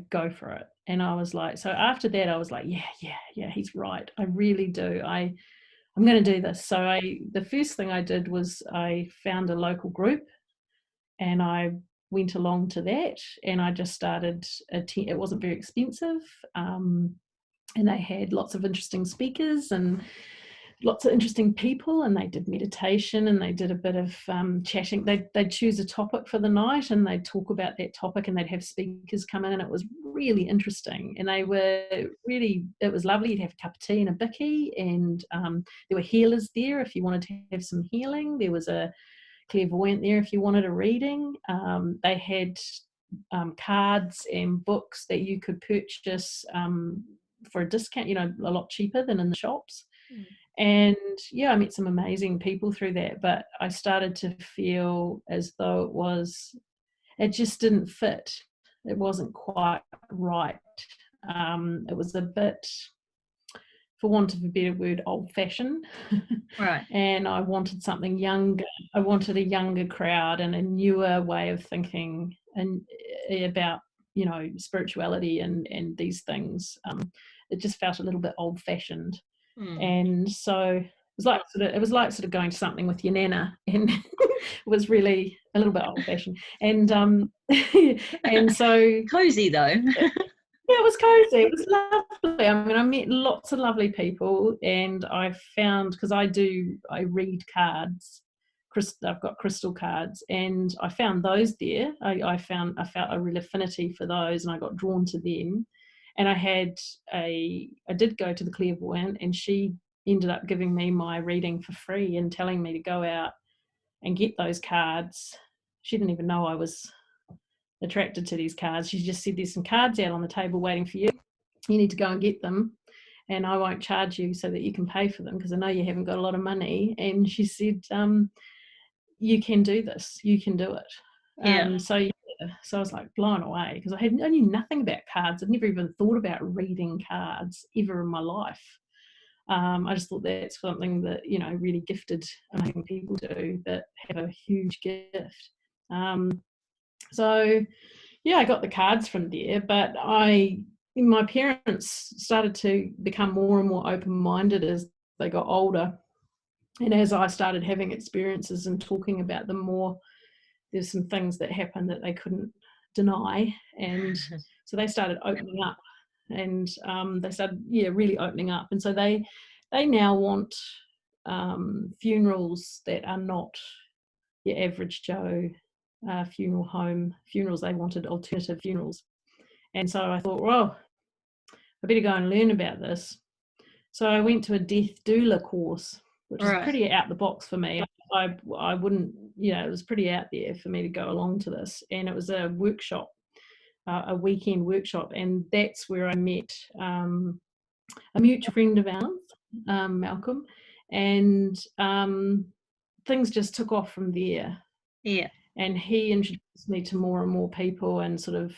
go for it. And I was like, so after that I was like, yeah, he's right. I really do. I'm going to do this. So the first thing I did was I found a local group, and I went along to that, and I just started it wasn't very expensive, and they had lots of interesting speakers and lots of interesting people, and they did meditation, and they did a bit of chatting. They'd choose a topic for the night, and they'd talk about that topic, and they'd have speakers come in, and it was really interesting. And it was lovely. You'd have a cup of tea and a bicky, and there were healers there if you wanted to have some healing. There was a clairvoyant there if you wanted a reading. They had cards and books that you could purchase for a discount, a lot cheaper than in the shops. And I met some amazing people through that, but I started to feel as though it just didn't fit. It wasn't quite right. It was a bit, for want of a better word, old-fashioned. Right. And I wanted something younger. I wanted a younger crowd and a newer way of thinking and about, spirituality and these things. It just felt a little bit old-fashioned. And so it was like sort of going to something with your nana, and it was really a little bit old-fashioned. And and so cozy though. Yeah, it was cozy. It was lovely. I mean, I met lots of lovely people, and I found, because I read cards. I've got crystal cards, and I found those there. I felt a real affinity for those, and I got drawn to them. And I did go to the clairvoyant, and she ended up giving me my reading for free and telling me to go out and get those cards. She didn't even know I was attracted to these cards. She just said, there's some cards out on the table waiting for you. You need to go and get them, and I won't charge you so that you can pay for them, because I know you haven't got a lot of money. And she said, you can do this. You can do it. So I was like blown away, because I knew nothing about cards. I'd never even thought about reading cards ever in my life. I just thought that's something that, really gifted, amazing people do, that have a huge gift. So I got the cards from there, but my parents started to become more and more open-minded as they got older. And as I started having experiences and talking about them more, there's some things that happened that they couldn't deny. And so they started opening up, and they started, really opening up. And so they now want funerals that are not, your average Joe funeral home funerals. They wanted alternative funerals. And so I thought, well, I better go and learn about this. So I went to a death doula course, which is pretty out the box for me. I wouldn't, it was pretty out there for me to go along to this. And it was a workshop, a weekend workshop. And that's where I met a mutual friend of ours, Malcolm. And things just took off from there. Yeah. And he introduced me to more and more people, and sort of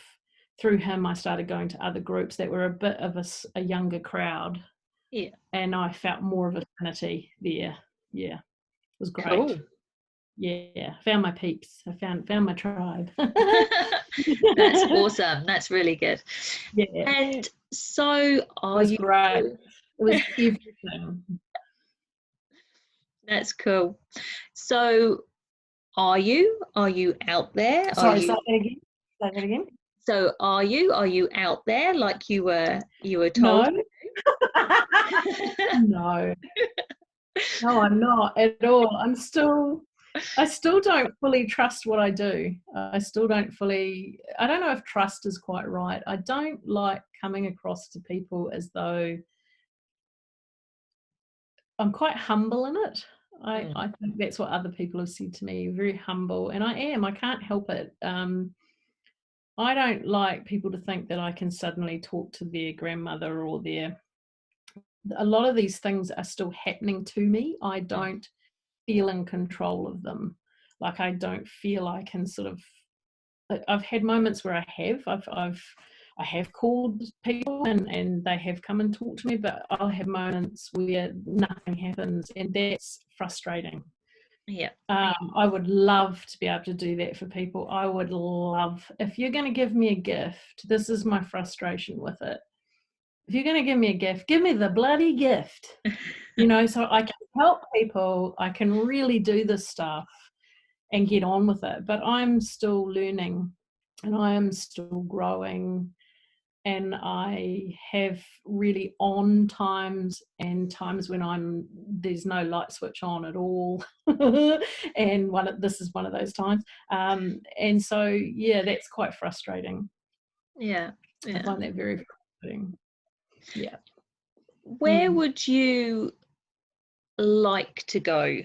through him I started going to other groups that were a bit of a younger crowd. Yeah. And I felt more of affinity there. Yeah. It was great. Cool. Yeah. Found my peeps. I found my tribe. That's awesome. That's really good. Yeah. And so are you great. It was everything. That's cool. So are you out there? Sorry, say that again. So are you out there like you were told? No. No. No, I'm not at all. I still don't fully trust what I do. I don't know if trust is quite right. I don't like coming across to people as though I'm quite humble in it. I think that's what other people have said to me, very humble, and I am. I can't help it. I don't like people to think that I can suddenly talk to their grandmother or a lot of these things are still happening to me. I don't feel in control of them. Like, I don't feel I can sort of, I've had moments where I have called people and they have come and talked to me, but I'll have moments where nothing happens, and that's frustrating. Yeah. I would love to be able to do that for people. I would love, if you're going to give me a gift, this is my frustration with it. If you're going to give me a gift, give me the bloody gift, so I can help people. I can really do this stuff and get on with it. But I'm still learning, and I am still growing, and I have really on times and times when there's no light switch on at all. And this is one of those times. And so, yeah, that's quite frustrating. Yeah. I find that very frustrating. Yeah. Where would you like to go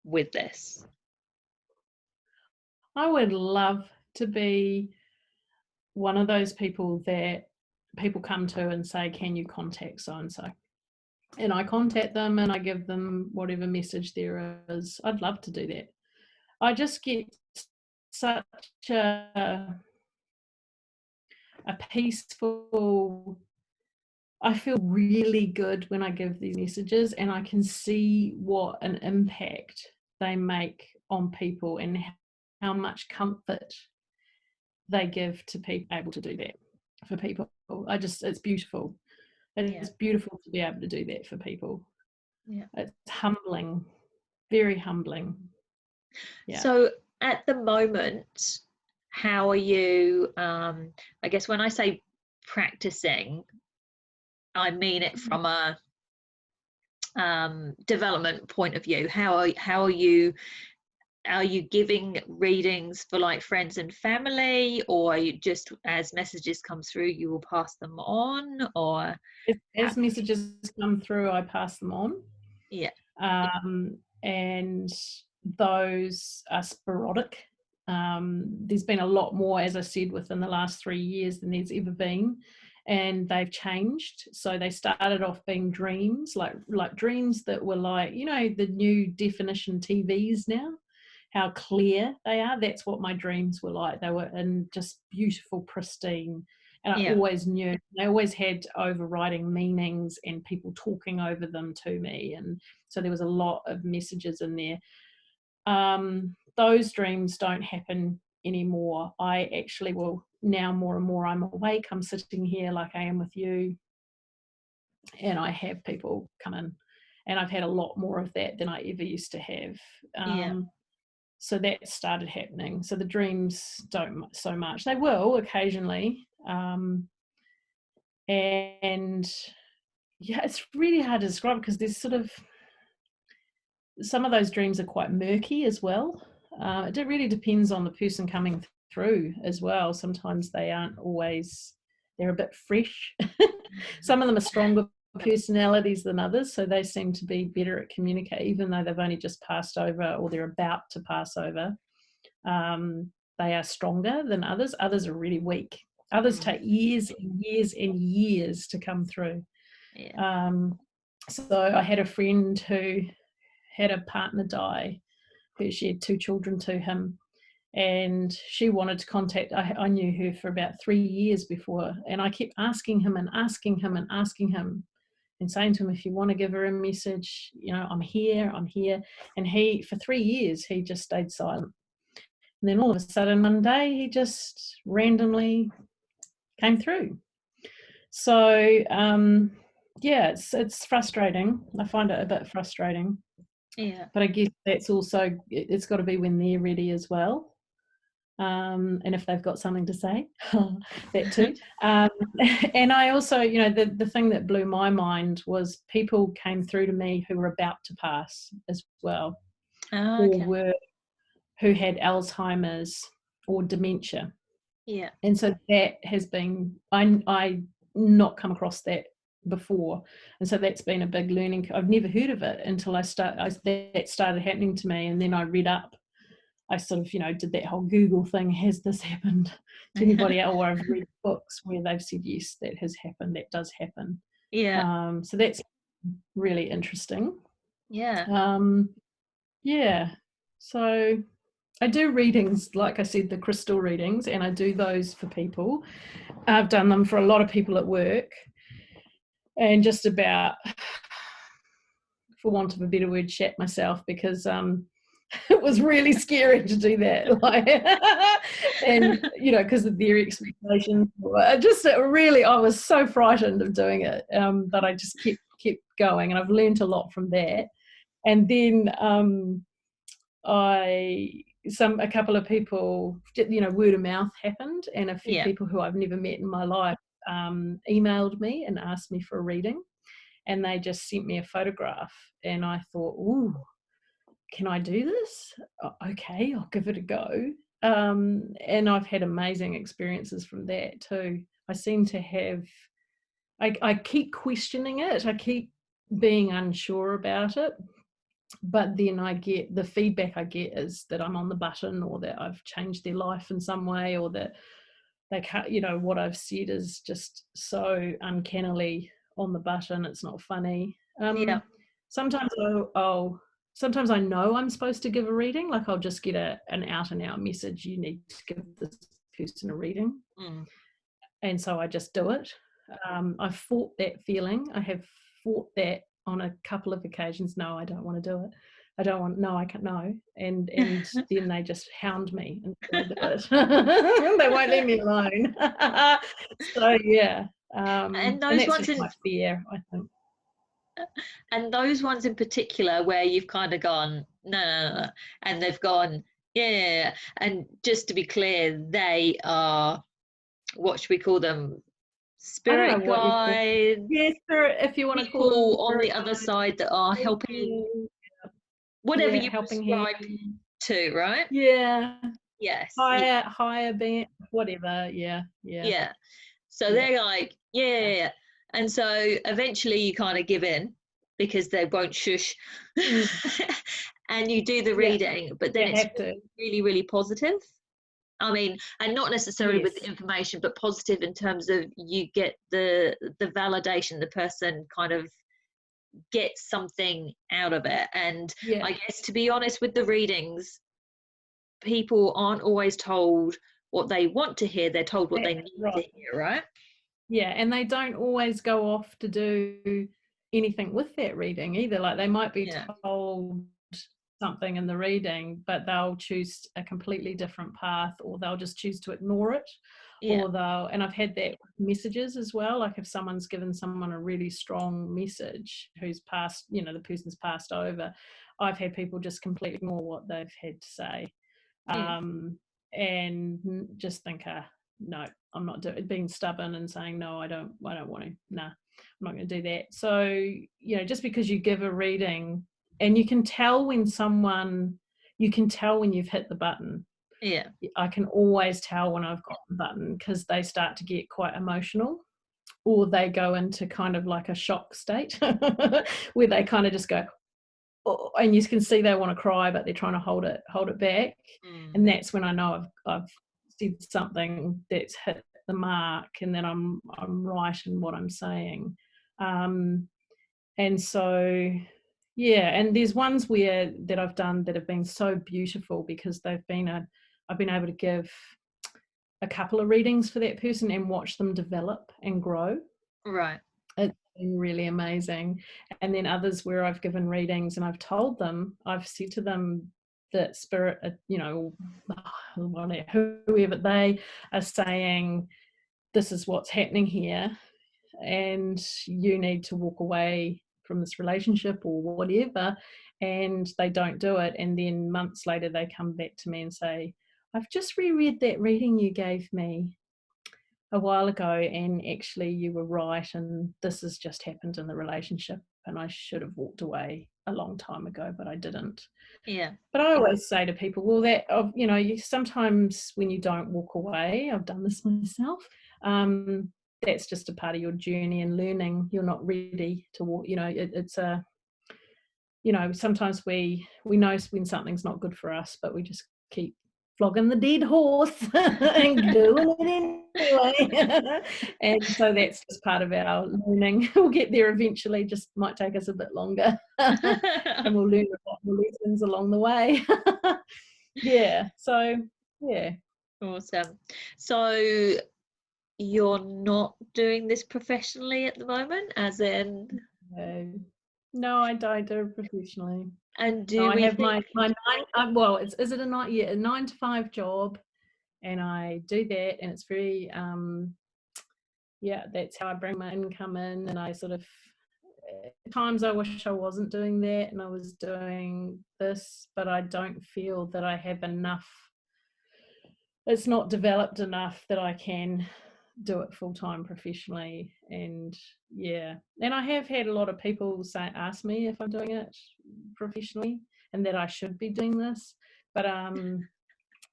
with this? I would love to be one of those people that people come to and say, can you contact so-and-so? And I contact them and I give them whatever message there is. I'd love to do that. I just get such a peaceful, I feel really good when I give these messages, and I can see what an impact they make on people and how much comfort they give to people able to do that for people. It's beautiful. It's beautiful to be able to do that for people. Yeah. It's humbling, very humbling. Yeah. So at the moment, how are you, I guess when I say practicing, I mean it from a development point of view. How are you giving readings for like friends and family, or are you just, as messages come through, you will pass them on, or as messages come through, I pass them on? Yeah. And those are sporadic. There's been a lot more, as I said, within the last 3 years than there's ever been, and they've changed. So they started off being dreams, like dreams that were like, the new definition TVs now, how clear they are. That's what my dreams were like. They were in just beautiful, pristine. And I always knew they always had overriding meanings and people talking over them to me. And so there was a lot of messages in there. Those dreams don't happen anymore. I actually will now, more and more I'm awake. I'm sitting here like I am with you, and I have people come in, and I've had a lot more of that than I ever used to have. So that started happening. So the dreams don't so much. They will occasionally. And yeah, it's really hard to describe because there's sort of, some of those dreams are quite murky as well. it really depends on the person coming through as well. Sometimes they aren't always, they're a bit fresh. Some of them are stronger personalities than others, so they seem to be better at communicate, even though they've only just passed over or they're about to pass over. They are stronger than others. Others are really weak. Others take years and years and years to come through. So I had a friend who had a partner die, who she had 2 children to him, and she wanted to contact, I knew her for about 3 years before, and I kept asking him and asking him and asking him and saying to him, if you want to give her a message, you know, I'm here. And he, for 3 years, he just stayed silent. And then all of a sudden one day he just randomly came through. So yeah, it's frustrating. I find it a bit frustrating. Yeah. But I guess that's also, it's got to be when they're ready as well. And if they've got something to say, that too. And I also, you know, the thing that blew my mind was people came through to me who were about to pass as well, or who had Alzheimer's or dementia. Yeah. And so that has been, I not come across that before, and so that's been a big learning. I've never heard of it until that started happening to me, and then I read up. I sort of, you know, did that whole Google thing. Has this happened to anybody else? Or I've read books where they've said, yes, that has happened. That does happen. Yeah. So that's really interesting. Yeah. Yeah. So I do readings, like I said, the crystal readings, and I do those for people. I've done them for a lot of people at work, and just about, for want of a better word, shat myself, because it was really scary to do that, like, and you know, because of their expectations. I was so frightened of doing it, but I just kept going, and I've learned a lot from that. And then a couple of people, you know, word of mouth happened, and a few people who I've never met in my life emailed me and asked me for a reading, and they just sent me a photograph, and I thought, ooh, can I do this? Okay, I'll give it a go. And I've had amazing experiences from that too. I seem to have, I keep questioning it. I keep being unsure about it. But then I get, the feedback I get is that I'm on the button, or that I've changed their life in some way, or that they can't, you know, what I've said is just so uncannily on the button. It's not funny. Sometimes sometimes I know I'm supposed to give a reading, like I'll just get an out and out message, you need to give this person a reading. And so I just do it. I've fought that feeling. I have fought that on a couple of occasions. No, I don't want to do it. I don't want, no, I can't, no. And then they just hound me until I do it. They won't leave me alone. So yeah. And and that's just my fear, I think. And those ones in particular where you've kind of gone, no, and they've gone, yeah. And just to be clear, they are, what should we call them? Spirit guides. Yeah, spirit, if you want to call them. People on the other side that are helping, whatever you prescribe to, right? Yeah. Yes. Higher being, whatever. Yeah. So they're like, yeah. And so eventually you kind of give in because they won't shush. And you do the reading, but then it's really, really positive. I mean, and not necessarily with the information, but positive in terms of you get the validation, the person kind of gets something out of it. And I guess, to be honest, with the readings, people aren't always told what they want to hear, they're told what they need to hear, right? Yeah, and they don't always go off to do anything with that reading either. Like, they might be told something in the reading, but they'll choose a completely different path, or they'll just choose to ignore it. Or and I've had that with messages as well. Like, if someone's given someone a really strong message who's passed, you know, the person's passed over, I've had people just completely ignore what they've had to say, and just think, no, I'm not being stubborn and saying, no, I don't want to, nah, I'm not going to do that. So, you know, just because you give a reading, and you can tell when someone, you can tell when you've hit the button. Yeah. I can always tell when I've got the button, because they start to get quite emotional, or they go into kind of like a shock state where they kind of just go, oh, and you can see they want to cry, but they're trying to hold it back. And that's when I know I've said something that's hit the mark, and then I'm right in what I'm saying. And so, yeah, and there's ones that I've done that have been so beautiful, because I've been able to give a couple of readings for that person and watch them develop and grow. Right. It's been really amazing. And then others where I've given readings and I've said to them that spirit, whoever they are saying, this is what's happening here, and you need to walk away from this relationship or whatever, and they don't do it. And then months later they come back to me and say, I've just reread that reading you gave me a while ago, and actually you were right, and this has just happened in the relationship, and I should have walked away a long time ago, but I didn't. Yeah. But I always say to people, well, that, you sometimes when you don't walk away, I've done this myself, that's just a part of your journey and learning. You're not ready to walk, sometimes we know when something's not good for us, but we just keep flogging the dead horse and doing it anyway. And so that's just part of our learning. We'll get there eventually, just might take us a bit longer. And we'll learn a lot more lessons along the way. Yeah, so yeah. Awesome. So you're not doing this professionally at the moment, as in? No, I don't do it professionally. And do I have think... my 9, is it a 9 to 5 job, and I do that, and it's very that's how I bring my income in. And I sort of, at times I wish I wasn't doing that and I was doing this, but I don't feel that I have enough. It's not developed enough that I can do it full-time professionally. And and I have had a lot of people ask me if I'm doing it professionally and that I should be doing this, but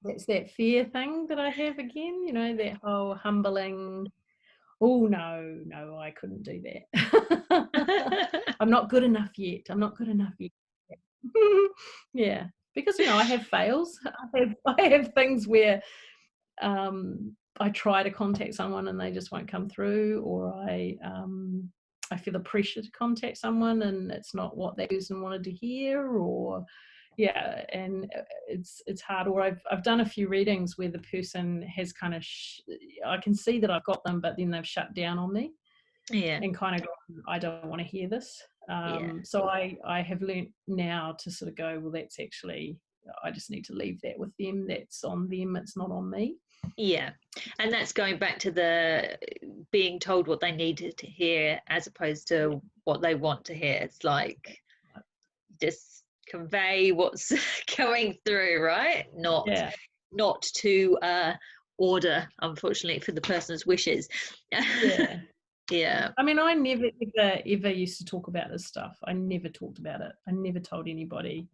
that's that fear thing that I have again, that whole humbling, oh no, I couldn't do that. I'm not good enough yet. Yeah, because I have fails. I have things where I try to contact someone and they just won't come through, or I feel the pressure to contact someone and it's not what that person wanted to hear, or and it's hard. Or I've done a few readings where the person has kind of I can see that I've got them, but then they've shut down on me and kind of gone, I don't want to hear this. So I have learnt now to sort of go, well, that's actually, I just need to leave that with them. That's on them, it's not on me. Yeah, and that's going back to the being told what they needed to hear as opposed to what they want to hear. It's like, just convey what's going through, right? Not to order, unfortunately, for the person's wishes. Yeah. I mean, I never ever used to talk about this stuff. I never talked about it. I never told anybody.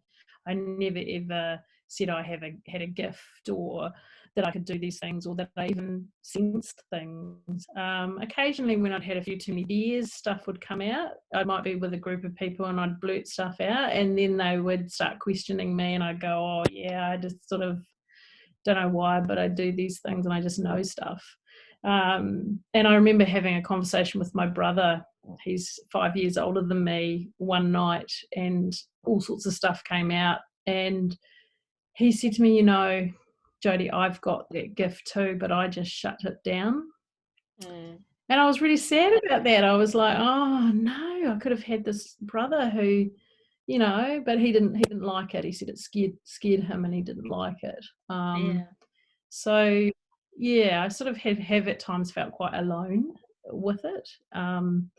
I never ever said I had a gift, or that I could do these things, or that I even sensed things. Occasionally when I'd had a few too many beers, stuff would come out. I might be with a group of people and I'd blurt stuff out, and then they would start questioning me and I'd go, oh yeah, I just sort of don't know why, but I do these things and I just know stuff. And I remember having a conversation with my brother. He's 5 years older than me, one night, and all sorts of stuff came out, and he said to me, Jody, I've got that gift too, but I just shut it down. And I was really sad about that. I was like, oh no, I could have had this brother who, but he didn't like it. He said it scared him and he didn't like it. So I sort of have at times felt quite alone with it. And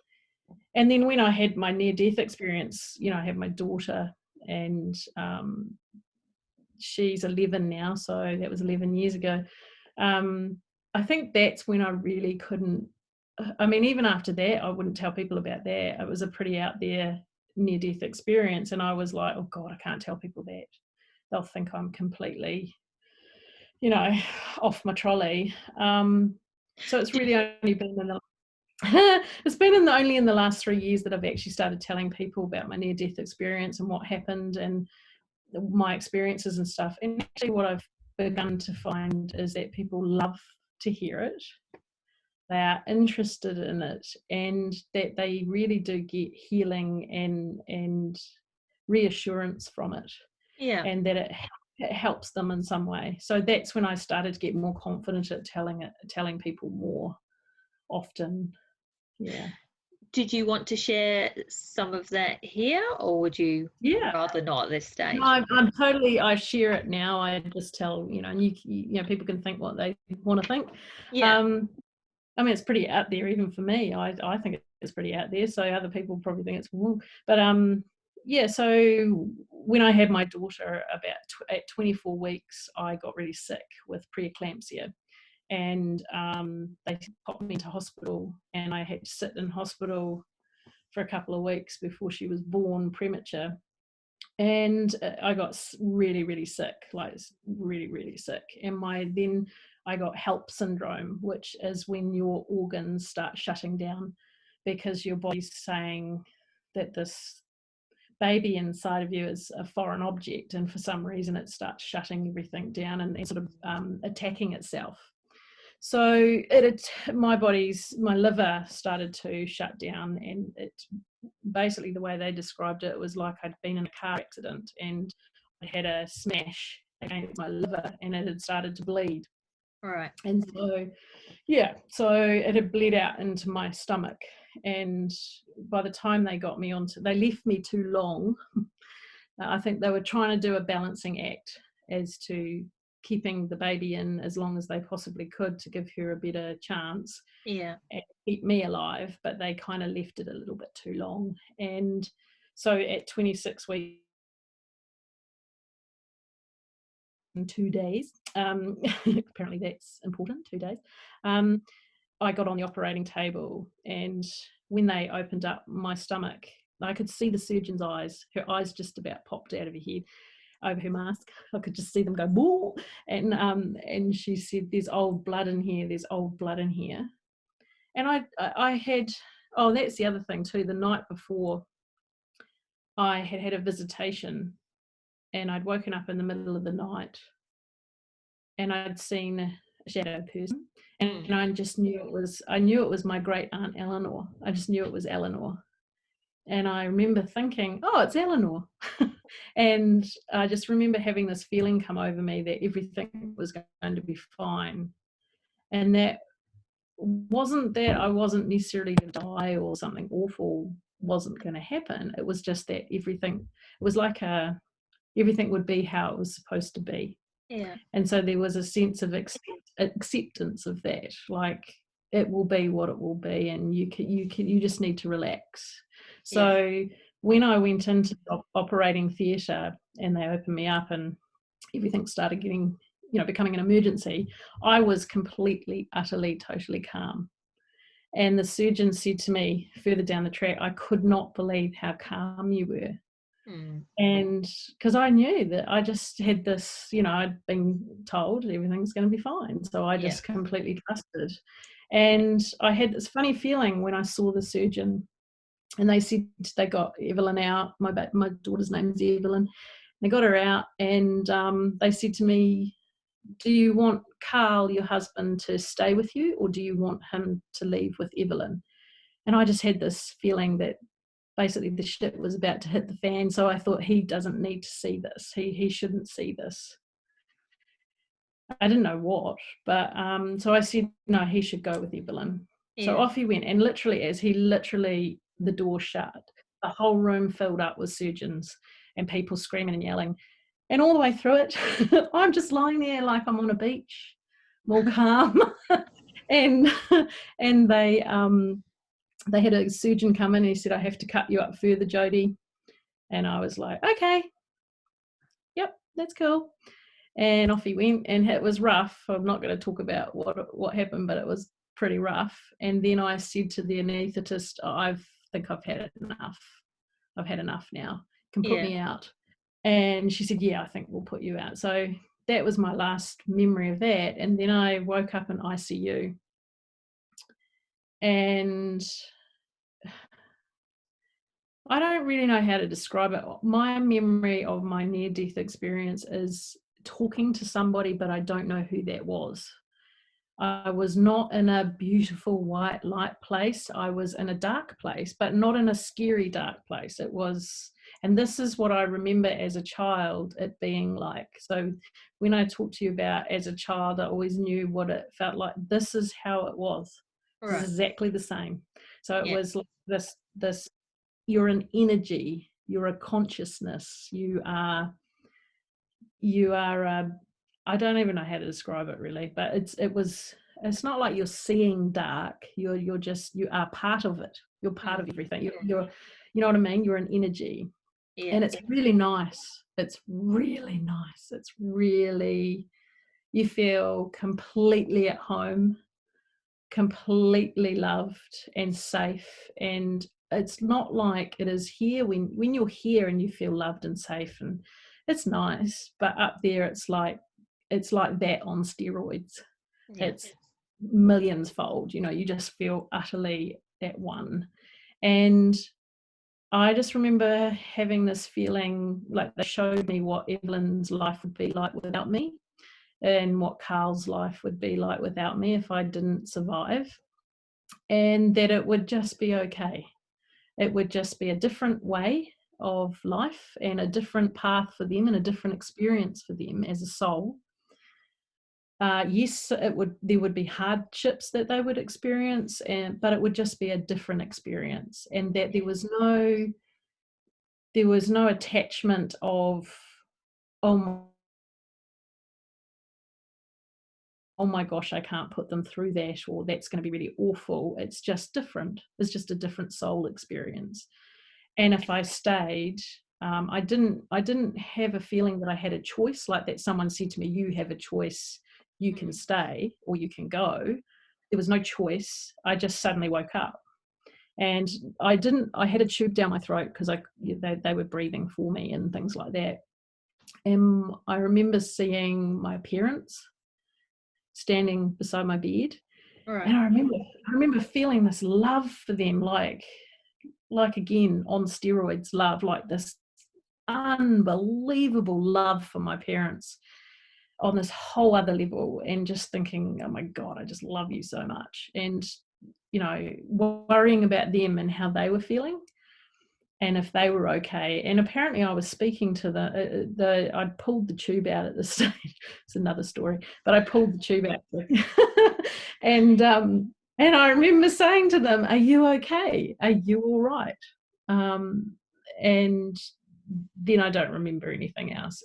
then when I had my near-death experience, I had my daughter, and she's 11 now, so that was 11 years ago. I think that's when I really couldn't, I mean, even after that, I wouldn't tell people about that. It was a pretty out there near-death experience, and I was like, oh God, I can't tell people that. they'll think I'm completely, off my trolley. So it's really only been in the it's been only in the last 3 years that I've actually started telling people about my near-death experience and what happened and my experiences and stuff. And actually what I've begun to find is that people love to hear it. They are interested in it, and that they really do get healing and reassurance from it. Yeah. And that it helps them in some way. So that's when I started to get more confident at telling people more often. Yeah. Did you want to share some of that here, or would you rather not at this stage? No, I'm totally, I share it now. I just tell, and you people can think what they want to think. Yeah. I mean, it's pretty out there even for me. I think it's pretty out there. So other people probably think it's woo. But yeah, so when I had my daughter at 24 weeks, I got really sick with preeclampsia. And they popped me into hospital, and I had to sit in hospital for a couple of weeks before she was born premature. And I got really, really sick, like really, really sick. And then I got HELP syndrome, which is when your organs start shutting down because your body's saying that this baby inside of you is a foreign object, and for some reason it starts shutting everything down and sort of attacking itself. So my liver started to shut down, and it basically, the way they described it, it was like I'd been in a car accident and I had a smash against my liver and it had started to bleed. Right. And so, yeah, so it had bled out into my stomach. And by the time they left me too long. I think they were trying to do a balancing act as to keeping the baby in as long as they possibly could to give her a better chance. Yeah. And keep me alive, but they kind of left it a little bit too long. And so at 26 weeks and 2 days, apparently that's important, 2 days, I got on the operating table, and when they opened up my stomach, I could see the surgeon's eyes. Her eyes just about popped out of her head over her mask. I could just see them go, whoa. And she said, there's old blood in here, there's old blood in here. And I had, that's the other thing too, the night before I had a visitation, and I'd woken up in the middle of the night and I'd seen a shadow person, and I just knew it was my great aunt Eleanor. I just knew it was Eleanor. And I remember thinking, oh, it's Eleanor. And I just remember having this feeling come over me that everything was going to be fine. And that wasn't that I wasn't necessarily going to die or something awful wasn't going to happen. It was just that everything, it was like everything would be how it was supposed to be. Yeah. And so there was a sense of acceptance of that, like it will be what it will be, and you just need to relax. So when I went into the operating theatre and they opened me up and everything started getting, becoming an emergency, I was completely, utterly, totally calm. And the surgeon said to me further down the track, I could not believe how calm you were. And because I knew that I just had this, I'd been told everything's going to be fine. So I just completely trusted. And I had this funny feeling when I saw the surgeon, and they said they got Evelyn out. My daughter's name is Evelyn. They got her out, and they said to me, do you want Carl, your husband, to stay with you, or do you want him to leave with Evelyn? And I just had this feeling that basically the shit was about to hit the fan. So I thought, he doesn't need to see this. He shouldn't see this. I didn't know what, but so I said, no, he should go with Evelyn. So off he went. And literally, the door shut, the whole room filled up with surgeons and people screaming and yelling. And all the way through it, I'm just lying there like I'm on a beach, more calm. and they had a surgeon come in and he said, I have to cut you up further, Jody. And I was like, okay, yep, that's cool. And off he went, and it was rough. I'm not going to talk about what happened, but it was pretty rough. And then I said to the anaesthetist, I think I've had enough. I've had enough now. You can put me out. And she said, yeah, I think we'll put you out. So that was my last memory of that. And then I woke up in ICU. And I don't really know how to describe it. My memory of my near-death experience is talking to somebody, but I don't know who that was. I was not in a beautiful white light place. I was in a dark place, but not in a scary dark place. It was, and this is what I remember as a child, it being like. So when I talk to you about as a child, I always knew what it felt like. This is how it was. Right. It's exactly the same. So it Yeah. was like this, you're an energy, you're a consciousness, you are I don't even know how to describe it really, but it's not like you're seeing dark, you are part of it, you're part of everything, you're you know what I mean, you're an energy. Yeah. And it's really nice, it's really, you feel completely at home, completely loved and safe. And it's not like it is here. When you're here and you feel loved and safe, and it's nice, but up there it's like that on steroids. Yeah. It's millions fold, you just feel utterly at one. And I just remember having this feeling like they showed me what Evelyn's life would be like without me, and what Carl's life would be like without me if I didn't survive, and that it would just be okay. It would just be a different way of life and a different path for them and a different experience for them as a soul. Yes, there would be hardships that they would experience, but it would just be a different experience, and that there was no attachment of, oh my gosh, I can't put them through that, or that's going to be really awful. It's just different. It's just a different soul experience. And if I stayed, I didn't have a feeling that I had a choice, like that someone said to me, you have a choice, you can stay or you can go. There was no choice. I just suddenly woke up. And I had a tube down my throat because they were breathing for me and things like that. And I remember seeing my parents standing beside my bed. Right. And I remember feeling this love for them, like again on steroids love, like this unbelievable love for my parents on this whole other level, and just thinking, oh my God, I just love you so much. And worrying about them and how they were feeling and if they were okay. And apparently I was speaking to I'd pulled the tube out at this stage. It's another story, but I pulled the tube out. And I remember saying to them, are you okay? Are you all right? And then I don't remember anything else.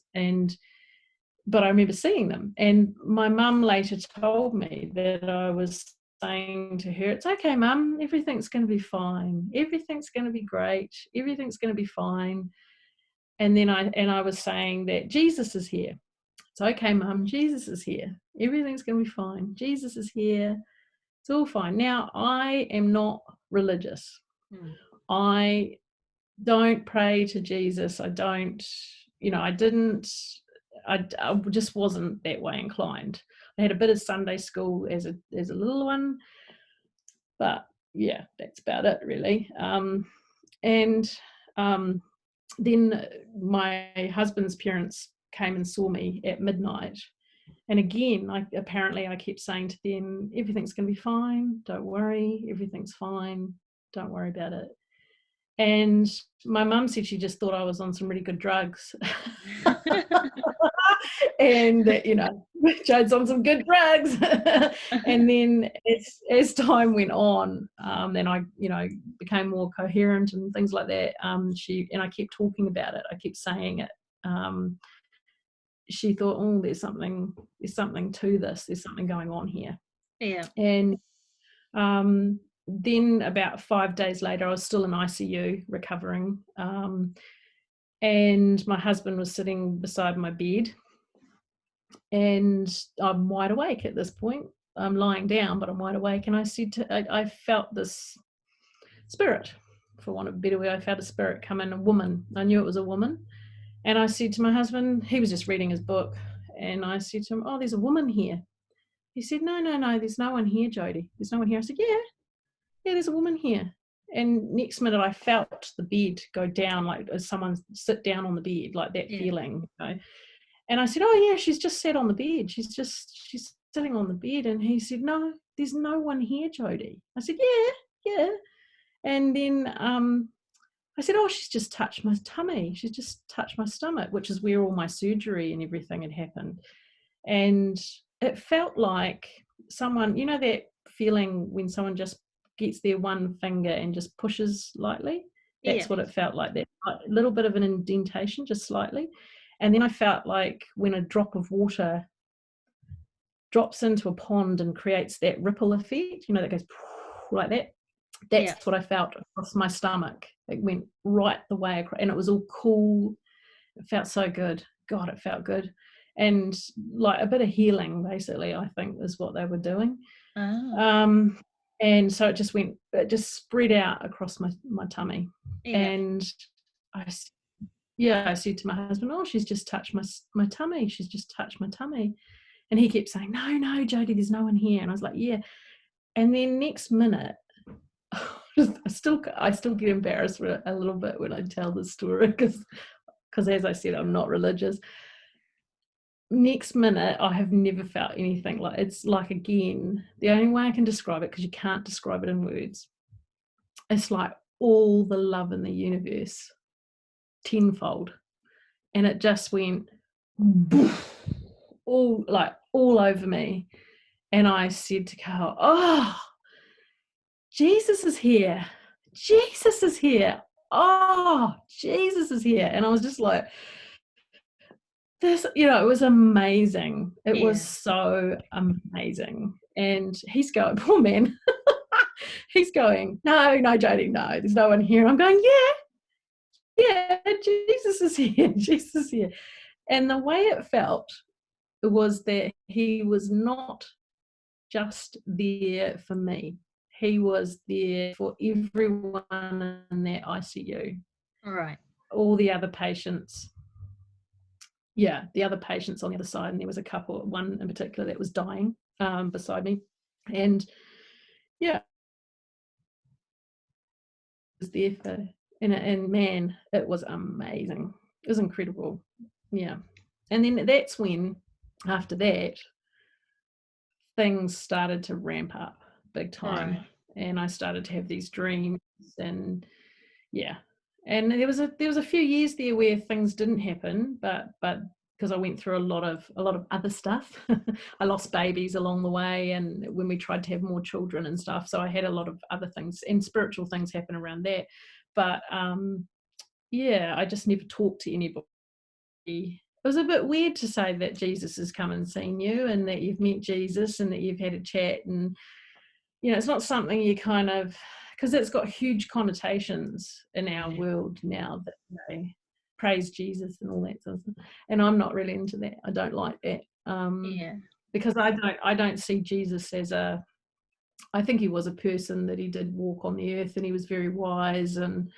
But I remember seeing them. And my mum later told me that I was saying to her, it's okay, Mum, everything's going to be fine. Everything's going to be great. Everything's going to be fine. And then I was saying that Jesus is here. It's okay, Mum, Jesus is here. Everything's going to be fine. Jesus is here. It's all fine. Now, I am not religious. I don't pray to Jesus. I don't, I just wasn't that way inclined. I had a bit of Sunday school as a little one, but yeah, that's about it really. Then my husband's parents came and saw me at midnight, and again, apparently I kept saying to them, everything's going to be fine, don't worry, everything's fine, don't worry about it. And my mum said she just thought I was on some really good drugs. And Jode's on some good drugs. And then as time went on, then I became more coherent and things like that. I kept talking about it, I kept saying it. She thought, oh, there's something to this, there's something going on here. Yeah. And then about 5 days later, I was still in ICU recovering, and my husband was sitting beside my bed, and I'm wide awake at this point. I'm lying down, but I'm wide awake, and I felt this spirit, for want of a better word, I felt a spirit come in, a woman. I knew it was a woman, And I said to my husband, he was just reading his book, and I said to him, oh, there's a woman here. He said, no, there's no one here, Jody. There's no one here. I said, yeah, there's a woman here. And next minute I felt the bed go down, like someone sit down on the bed, like that feeling. You know? And I said, oh yeah, she's just sat on the bed. She's sitting on the bed. And he said, no, there's no one here, Jody. I said, yeah. And then I said, oh, she's just touched my tummy. She's just touched my stomach, which is where all my surgery and everything had happened. And it felt like someone, you know, that feeling when someone just gets their one finger and just pushes lightly. That's what it felt like, that a little bit of an indentation, just slightly. And then I felt like when a drop of water drops into a pond and creates that ripple effect, you know, that goes like that. That's what I felt across my stomach. It went right the way across, and it was all cool. It felt so good. God, it felt good. And like a bit of healing, basically, I think is what they were doing. And so it just spread out across my tummy. And I said to my husband, oh, she's just touched my tummy. She's just touched my tummy. And he kept saying, no, Jody, there's no one here. And I was like, yeah. And then next minute, I still get embarrassed for a little bit when I tell this story because as I said, I'm not religious. Next minute, I have never felt anything like, it's like, again, the only way I can describe it, because you can't describe it in words, it's like all the love in the universe tenfold. And it just went all over me. And I said to Carl, oh, Jesus is here. Jesus is here. Oh, Jesus is here. And I was just like, this, you know, it was amazing. It was so amazing. And he's going, poor man, he's going, no, Jody, no, there's no one here. I'm going, yeah, Jesus is here. Jesus is here. And the way it felt was that he was not just there for me. He was there for everyone in that ICU. Right. All the other patients. Yeah, the other patients on the other side. And there was a couple, one in particular that was dying beside me. And yeah, was there for, and man, it was amazing. It was incredible. Yeah. And then that's when, after that, things started to ramp up big time. Right. And I started to have these dreams, and yeah. And there was a few years there where things didn't happen, but because I went through a lot of other stuff. I lost babies along the way, and when we tried to have more children and stuff, so I had a lot of other things and spiritual things happen around that. But yeah, I just never talked to anybody. It was a bit weird to say that Jesus has come and seen you, and that you've met Jesus, and that you've had a chat, and you know, it's not something you kind of, because it's got huge connotations in our world now, that, you know, praise Jesus and all that sort of stuff. And I'm not really into that. I don't like that. Because I don't see Jesus as I think he was a person that he did walk on the earth, and he was very wise, and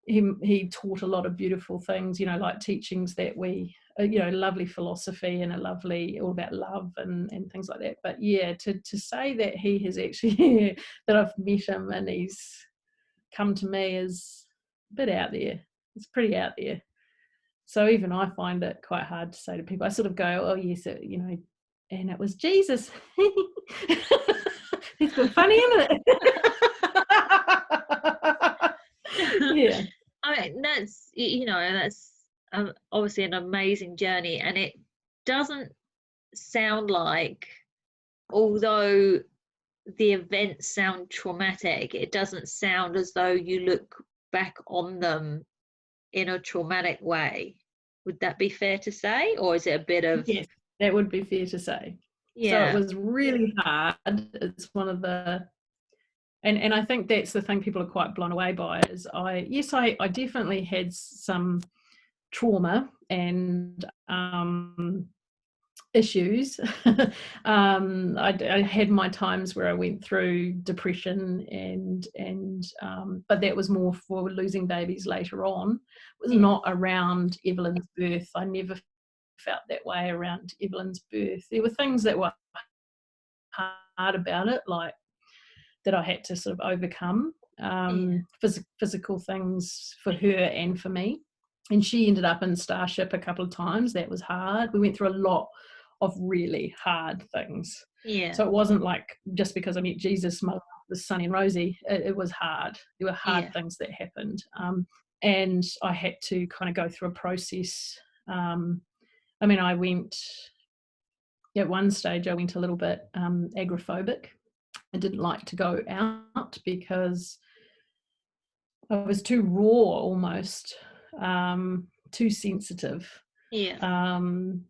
he taught a lot of beautiful things, you know, like teachings that we, you know, lovely philosophy and a lovely, all about love and things like that. But yeah, to say that he has actually, that I've met him and he's come to me is a bit out there. It's pretty out there. So even I find it quite hard to say to people. I sort of go, oh yes, you know, and it was Jesus. It's been funny, isn't it? Yeah. I mean, that's, you know, that's obviously an amazing journey, and it doesn't sound like, although the events sound traumatic, it doesn't sound as though you look back on them in a traumatic way. Would that be fair to say, or is it a bit of... Yes, that would be fair to say. Yeah. So it was really hard. It's one of the, and I think that's the thing people are quite blown away by, is I definitely had some trauma, and issues. I had my times where I went through depression, and but that was more for losing babies later on. It was not around Evelyn's birth. I never felt that way around Evelyn's birth. There were things that were hard about it, like that I had to sort of overcome, physical things for her and for me. And she ended up in Starship a couple of times. That was hard. We went through a lot of really hard things. So it wasn't like just because I met Jesus, my life was sunny and rosy. It was hard. There were hard things that happened. And I had to kind of go through a process. I mean, I went, at one stage, I went a little bit agoraphobic. I didn't like to go out because I was too raw almost, too sensitive. And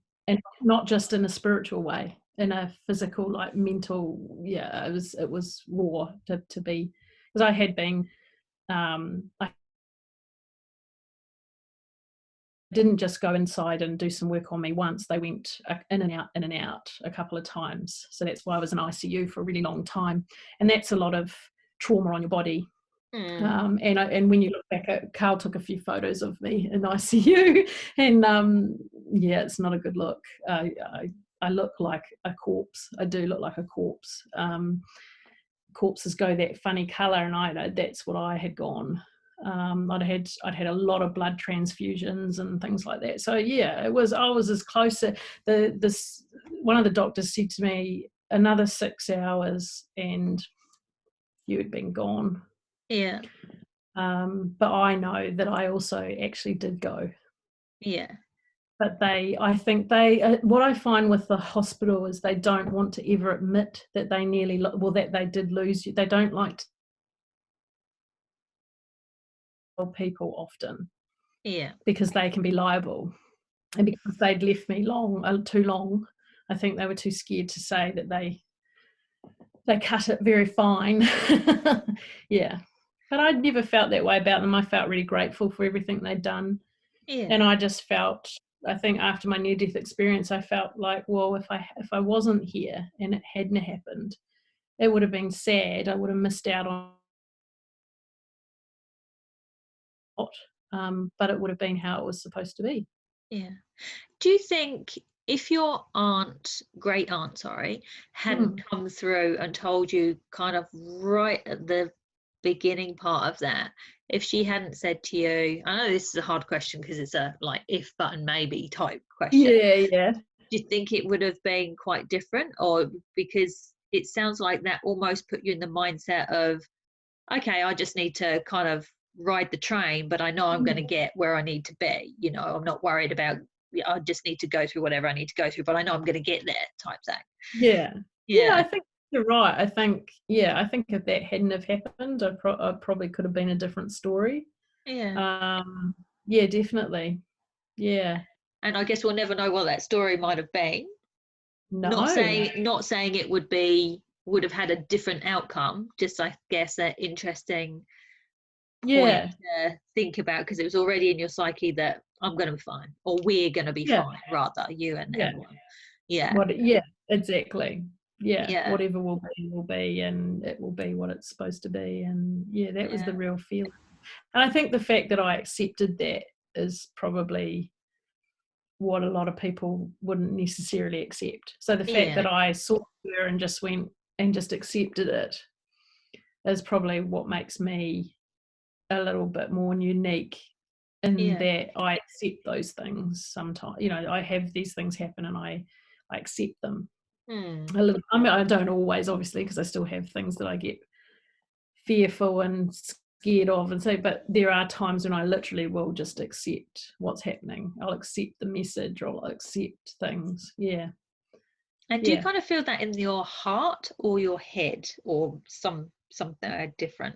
not just in a spiritual way, in a physical, like mental, it was raw to be, because I had been, I didn't just go inside and do some work on me once. They went in and out a couple of times. So that's why I was in ICU for a really long time. And that's a lot of trauma on your body. And when you look back, Carl took a few photos of me in ICU, and it's not a good look. I look like a corpse. I do look like a corpse. Corpses go that funny colour, and that's what I had gone. I'd had a lot of blood transfusions and things like that. So I was as close. One of the doctors said to me, another 6 hours and you had been gone. But I know that I also actually did go. But I think what I find with the hospital is they don't want to ever admit that they that they did lose you. They don't like to tell people often. Because they can be liable. And because they'd left me too long, I think they were too scared to say that they cut it very fine. But I'd never felt that way about them. I felt really grateful for everything they'd done. And I just felt, I think after my near-death experience, I felt like, well, if I wasn't here and it hadn't happened, it would have been sad. I would have missed out on but it would have been how it was supposed to be. Do you think if your great aunt, hadn't come through and told you kind of right at the beginning part of that, if she hadn't said to you, I know this is a hard question because it's a like if but and maybe type question. Do you think it would have been quite different? Or because it sounds like that almost put you in the mindset of, okay, I just need to kind of ride the train, but I know I'm going to get where I need to be. I'm not worried about, I just need to go through whatever I need to go through, but I know I'm going to get there type thing. I think you're right. I think if that hadn't have happened, I probably could have been a different story. Definitely. And I guess we'll never know what that story might have been. No. Not saying it would have had a different outcome, just I guess an interesting point to think about, because it was already in your psyche that I'm going to be fine, or we're going to be fine, rather, you and everyone. Exactly. Whatever will be, and it will be what it's supposed to be. And that was the real feeling. And I think the fact that I accepted that is probably what a lot of people wouldn't necessarily accept. So the fact that I saw her and just went and just accepted it is probably what makes me a little bit more unique, in that I accept those things sometimes. I have these things happen and I accept them. A little. I mean, I don't always, obviously, because I still have things that I get fearful and scared of, and so. But there are times when I literally will just accept what's happening. I'll accept the message, or I'll accept things. And do you kind of feel that in your heart or your head, or something different?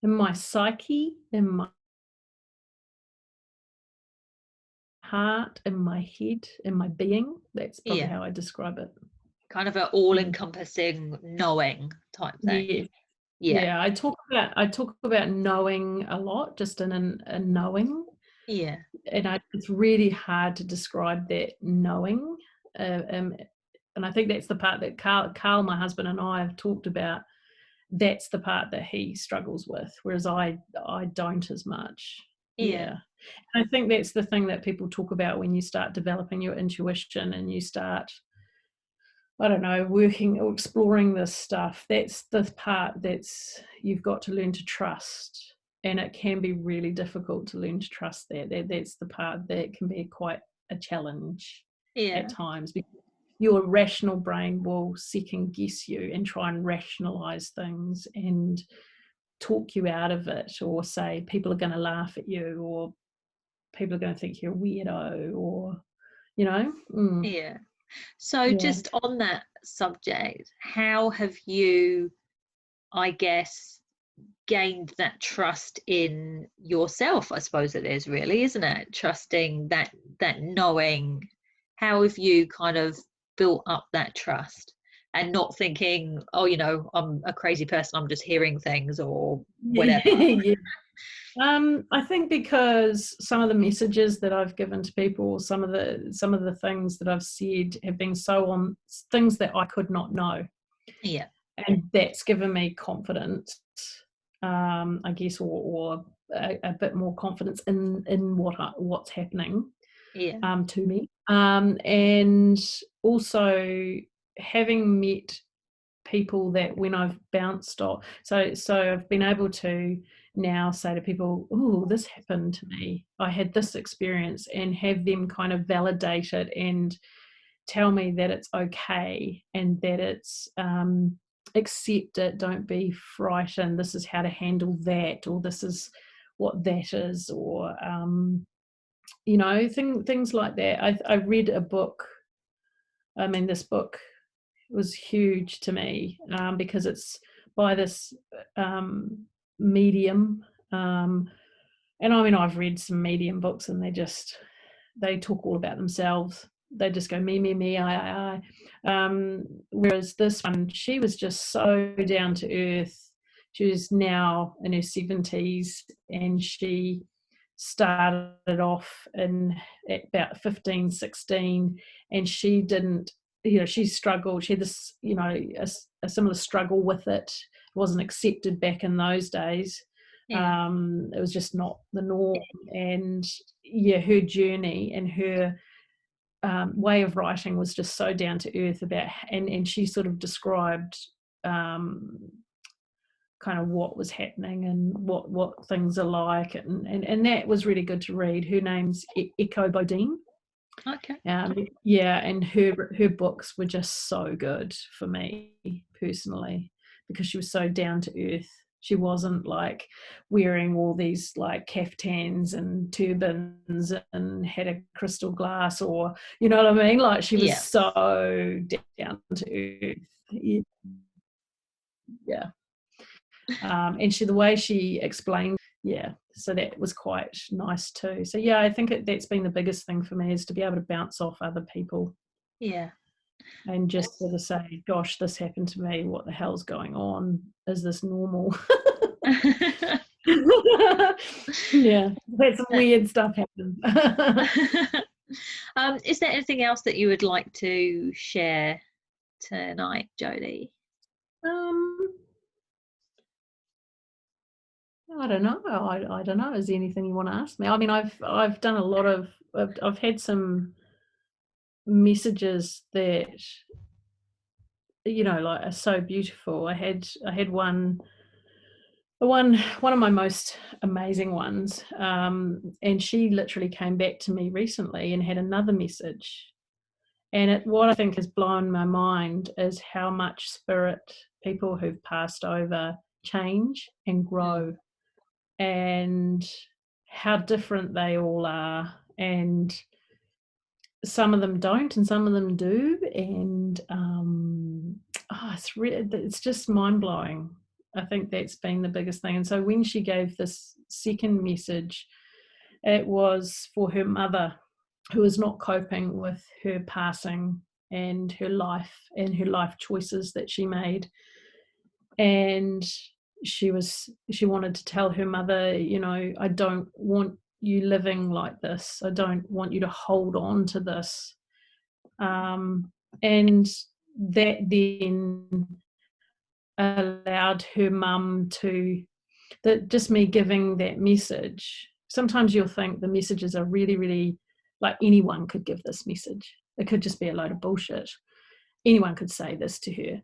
In my psyche, in my heart, in my head, in my being. That's probably how I describe it. Kind of an all-encompassing knowing type thing. I talk about knowing a lot, just in a knowing. it's really hard to describe that knowing, and I think that's the part that Carl, my husband, and I have talked about. That's the part that he struggles with, whereas I don't as much. Yeah. And I think that's the thing that people talk about when you start developing your intuition and you start, I don't know, working or exploring this stuff. That's the part that's you've got to learn to trust. And it can be really difficult to learn to trust that. That's the part that can be quite a challenge at times, because your rational brain will second guess you and try and rationalize things and talk you out of it, or say people are going to laugh at you, or people are going to think you're a weirdo, or So just on that subject, how have you, I guess, gained that trust in yourself? I suppose it is really, isn't it? Trusting that knowing. How have you kind of built up that trust and not thinking, oh, I'm a crazy person, I'm just hearing things or whatever? I think because some of the messages that I've given to people, some of the things that I've said have been so on things that I could not know. Yeah. And that's given me confidence, I guess, or a bit more confidence in what's happening to me. And also having met people that when I've bounced off, so I've been able to now say to people, oh, this happened to me, I had this experience, and have them kind of validate it and tell me that it's okay and that it's accept it, don't be frightened, this is how to handle that, or this is what that is, or things like that. I read a book, this book was huge to me, because it's by this medium, and I've read some medium books, and they talk all about themselves. They just go me, I. Whereas this one, she was just so down to earth. She was now in her 70s, and she started off at about 15, 16, and she didn't, she struggled. She had this, a similar struggle with it. It wasn't accepted back in those days. It was just not the norm. And her journey and her way of writing was just so down to earth about, and she sort of described kind of what was happening and what things are like, and that was really good to read. Her name's Echo Bodine. Okay. And her books were just so good for me personally, because she was so down to earth. She wasn't like wearing all these like caftans and turbans and had a crystal glass, or you know what I mean? Like she was so down to earth. Yeah. And the way she explained, so that was quite nice too. So I think that's been the biggest thing for me, is to be able to bounce off other people. And just sort of say, gosh, this happened to me, what the hell's going on? Is this normal? That's some weird stuff happens. Is there anything else that you would like to share tonight, Jody? I don't know. I don't know. Is there anything you want to ask me? I mean, I've done a lot of. I've had some messages that like are so beautiful. I had one of my most amazing ones, and she literally came back to me recently and had another message. And what I think has blown my mind is how much spirit people who've passed over change and grow, and how different they all are, and some of them don't and some of them do, and it's just mind-blowing. I think that's been the biggest thing. And so when she gave this second message, it was for her mother, who is not coping with her passing and her life choices that she made. And she wanted to tell her mother, I don't want you living like this. I don't want you to hold on to this. And that then allowed her mum to, that just me giving that message. Sometimes you'll think the messages are really, really, like anyone could give this message. It could just be a load of bullshit. Anyone could say this to her.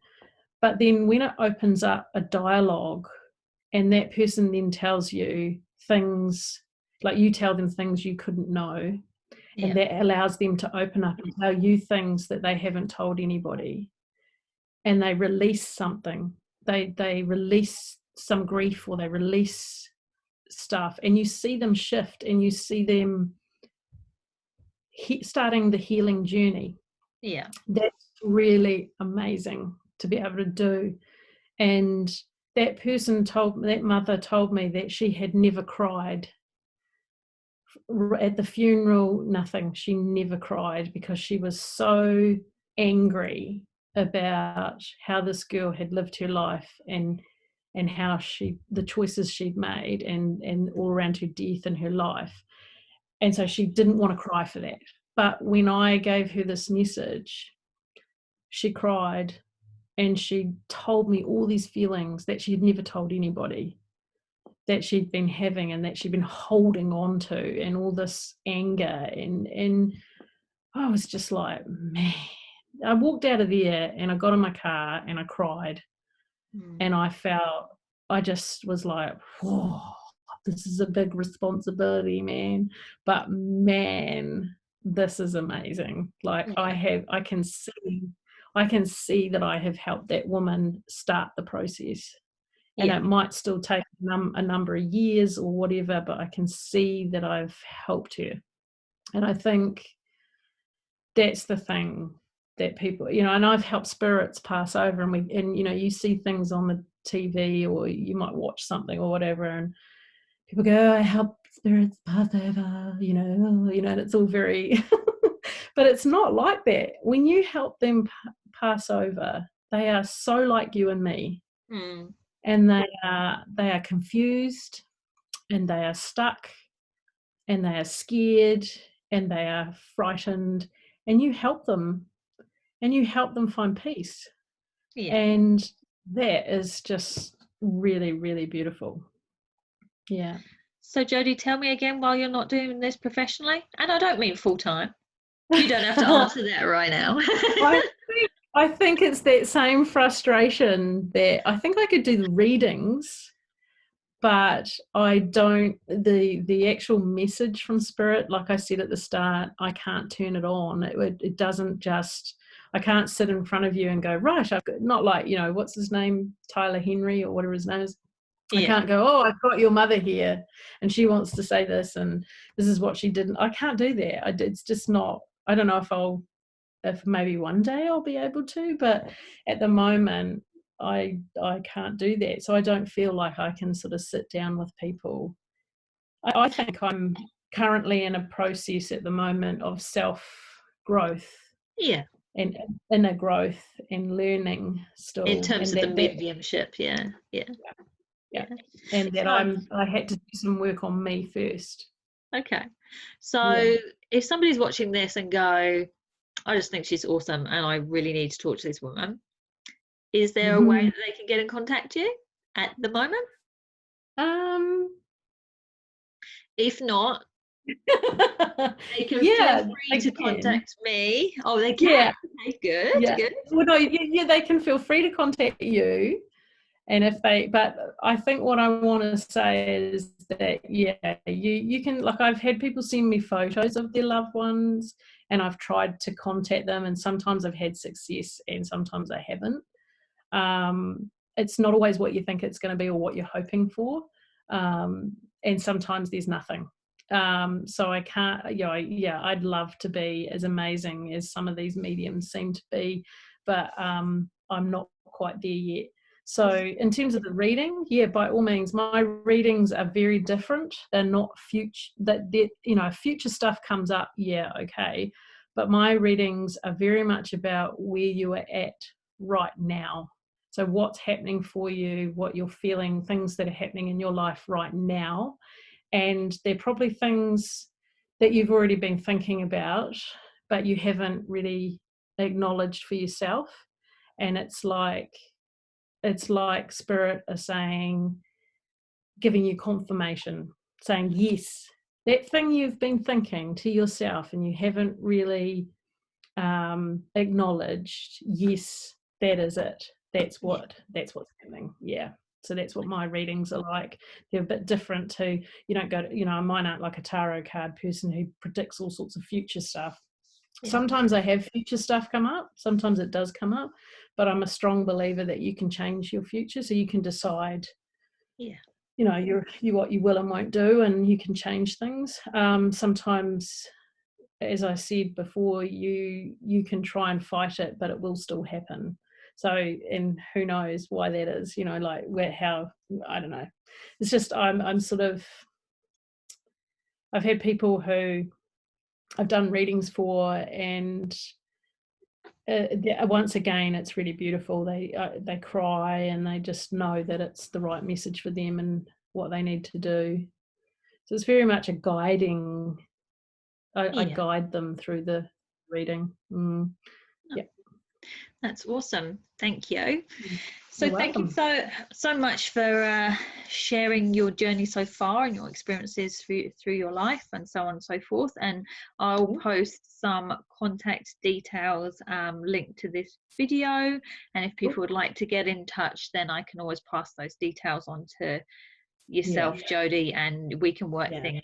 But then when it opens up a dialogue and that person then tells you things, like you tell them things you couldn't know, and that allows them to open up and tell you things that they haven't told anybody, and they release something. They release some grief, or they release stuff, and you see them shift, and you see them starting the healing journey. That's really amazing to be able to do. And that mother told me that she had never cried at the funeral. Nothing. She never cried because she was so angry about how this girl had lived her life, and how the choices she'd made, and all around her death and her life. And so she didn't want to cry for that. But when I gave her this message, she cried, and she told me all these feelings that she'd never told anybody, that she'd been having and that she'd been holding on to, and all this anger. And I was just like, man, I walked out of there and I got in my car and I cried. And I just was like, whoa, this is a big responsibility, man. But man, this is amazing. Like I can see that I have helped that woman start the process. And it might still take a number of years or whatever, but I can see that I've helped her. And I think that's the thing that people, and I've helped spirits pass over, and you see things on the TV, or you might watch something or whatever, and people go, I help spirits pass over, and it's all very, but it's not like that. When you help them pass over, they are so like you and me. And they are confused, and they are stuck, and they are scared, and they are frightened, and you help them, find peace. And that is just really, really beautiful. So Jody, tell me again, while you're not doing this professionally, and I don't mean full-time, you don't have to answer that right now. I think it's that same frustration that I think I could do the readings, but I don't, the actual message from spirit, like I said at the start, I can't turn it on. It doesn't just, I can't sit in front of you and go, right, I've got, not like, what's his name, Tyler Henry or whatever his name is. I can't go, oh, I've got your mother here and she wants to say this and this is what she did. I can't do that. It's just not, I don't know if maybe one day I'll be able to, but at the moment I can't do that. So I don't feel like I can sort of sit down with people. I think I'm currently in a process at the moment of self-growth. And inner growth and learning still. In terms of the mediumship, and that I had to do some work on me first. Okay. So if somebody's watching this and go, I just think she's awesome and I really need to talk to this woman, is there a way that they can get in contact with you at the moment? If not, they can feel free to contact me. Oh, they can. Okay, good. Well, no, they can feel free to contact you. And but I think what I want to say is that, you can, like, I've had people send me photos of their loved ones and I've tried to contact them, and sometimes I've had success and sometimes I haven't. It's not always what you think it's going to be or what you're hoping for. And sometimes there's nothing. So I can't, I'd love to be as amazing as some of these mediums seem to be, but I'm not quite there yet. So in terms of the reading, by all means, my readings are very different. They're not future, future stuff comes up, okay. But my readings are very much about where you are at right now. So what's happening for you, what you're feeling, things that are happening in your life right now. and they're probably things that you've already been thinking about, but you haven't really acknowledged for yourself. And it's like spirit are saying, giving you confirmation, saying, yes, that thing you've been thinking to yourself and you haven't really acknowledged, yes, that is it. That's what's happening. Yeah. So that's what my readings are like. They're a bit different to, you don't go to, mine aren't like a tarot card person who predicts all sorts of future stuff. Yeah. Sometimes I have future stuff come up. Sometimes it does come up, but I'm a strong believer that you can change your future. So you can decide, what you will and won't do, and you can change things. Sometimes, as I said before, you can try and fight it, but it will still happen. So, and who knows why that is, like how, I don't know. It's just, I'm sort of, I've had people who I've done readings for, and once again, it's really beautiful. They cry and they just know that it's the right message for them and what they need to do. So it's very much a guiding, I guide them through the reading. Yeah. That's awesome. Thank you. So You're thank welcome. you so much for sharing your journey so far and your experiences through your life and so on and so forth. And I'll post some contact details linked to this video. And if people would like to get in touch, then I can always pass those details on to yourself, Jody, and we can work things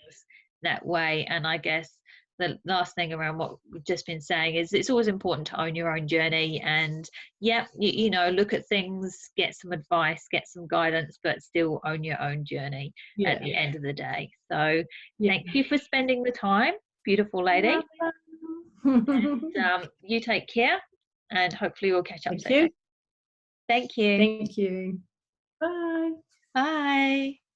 that way. And I guess the last thing around what we've just been saying is it's always important to own your own journey, and look at things, get some advice, get some guidance, but still own your own journey at the end of the day. So thank you for spending the time, beautiful lady. And you take care, and hopefully we'll catch up soon. Thank you. Thank you. Bye. Bye.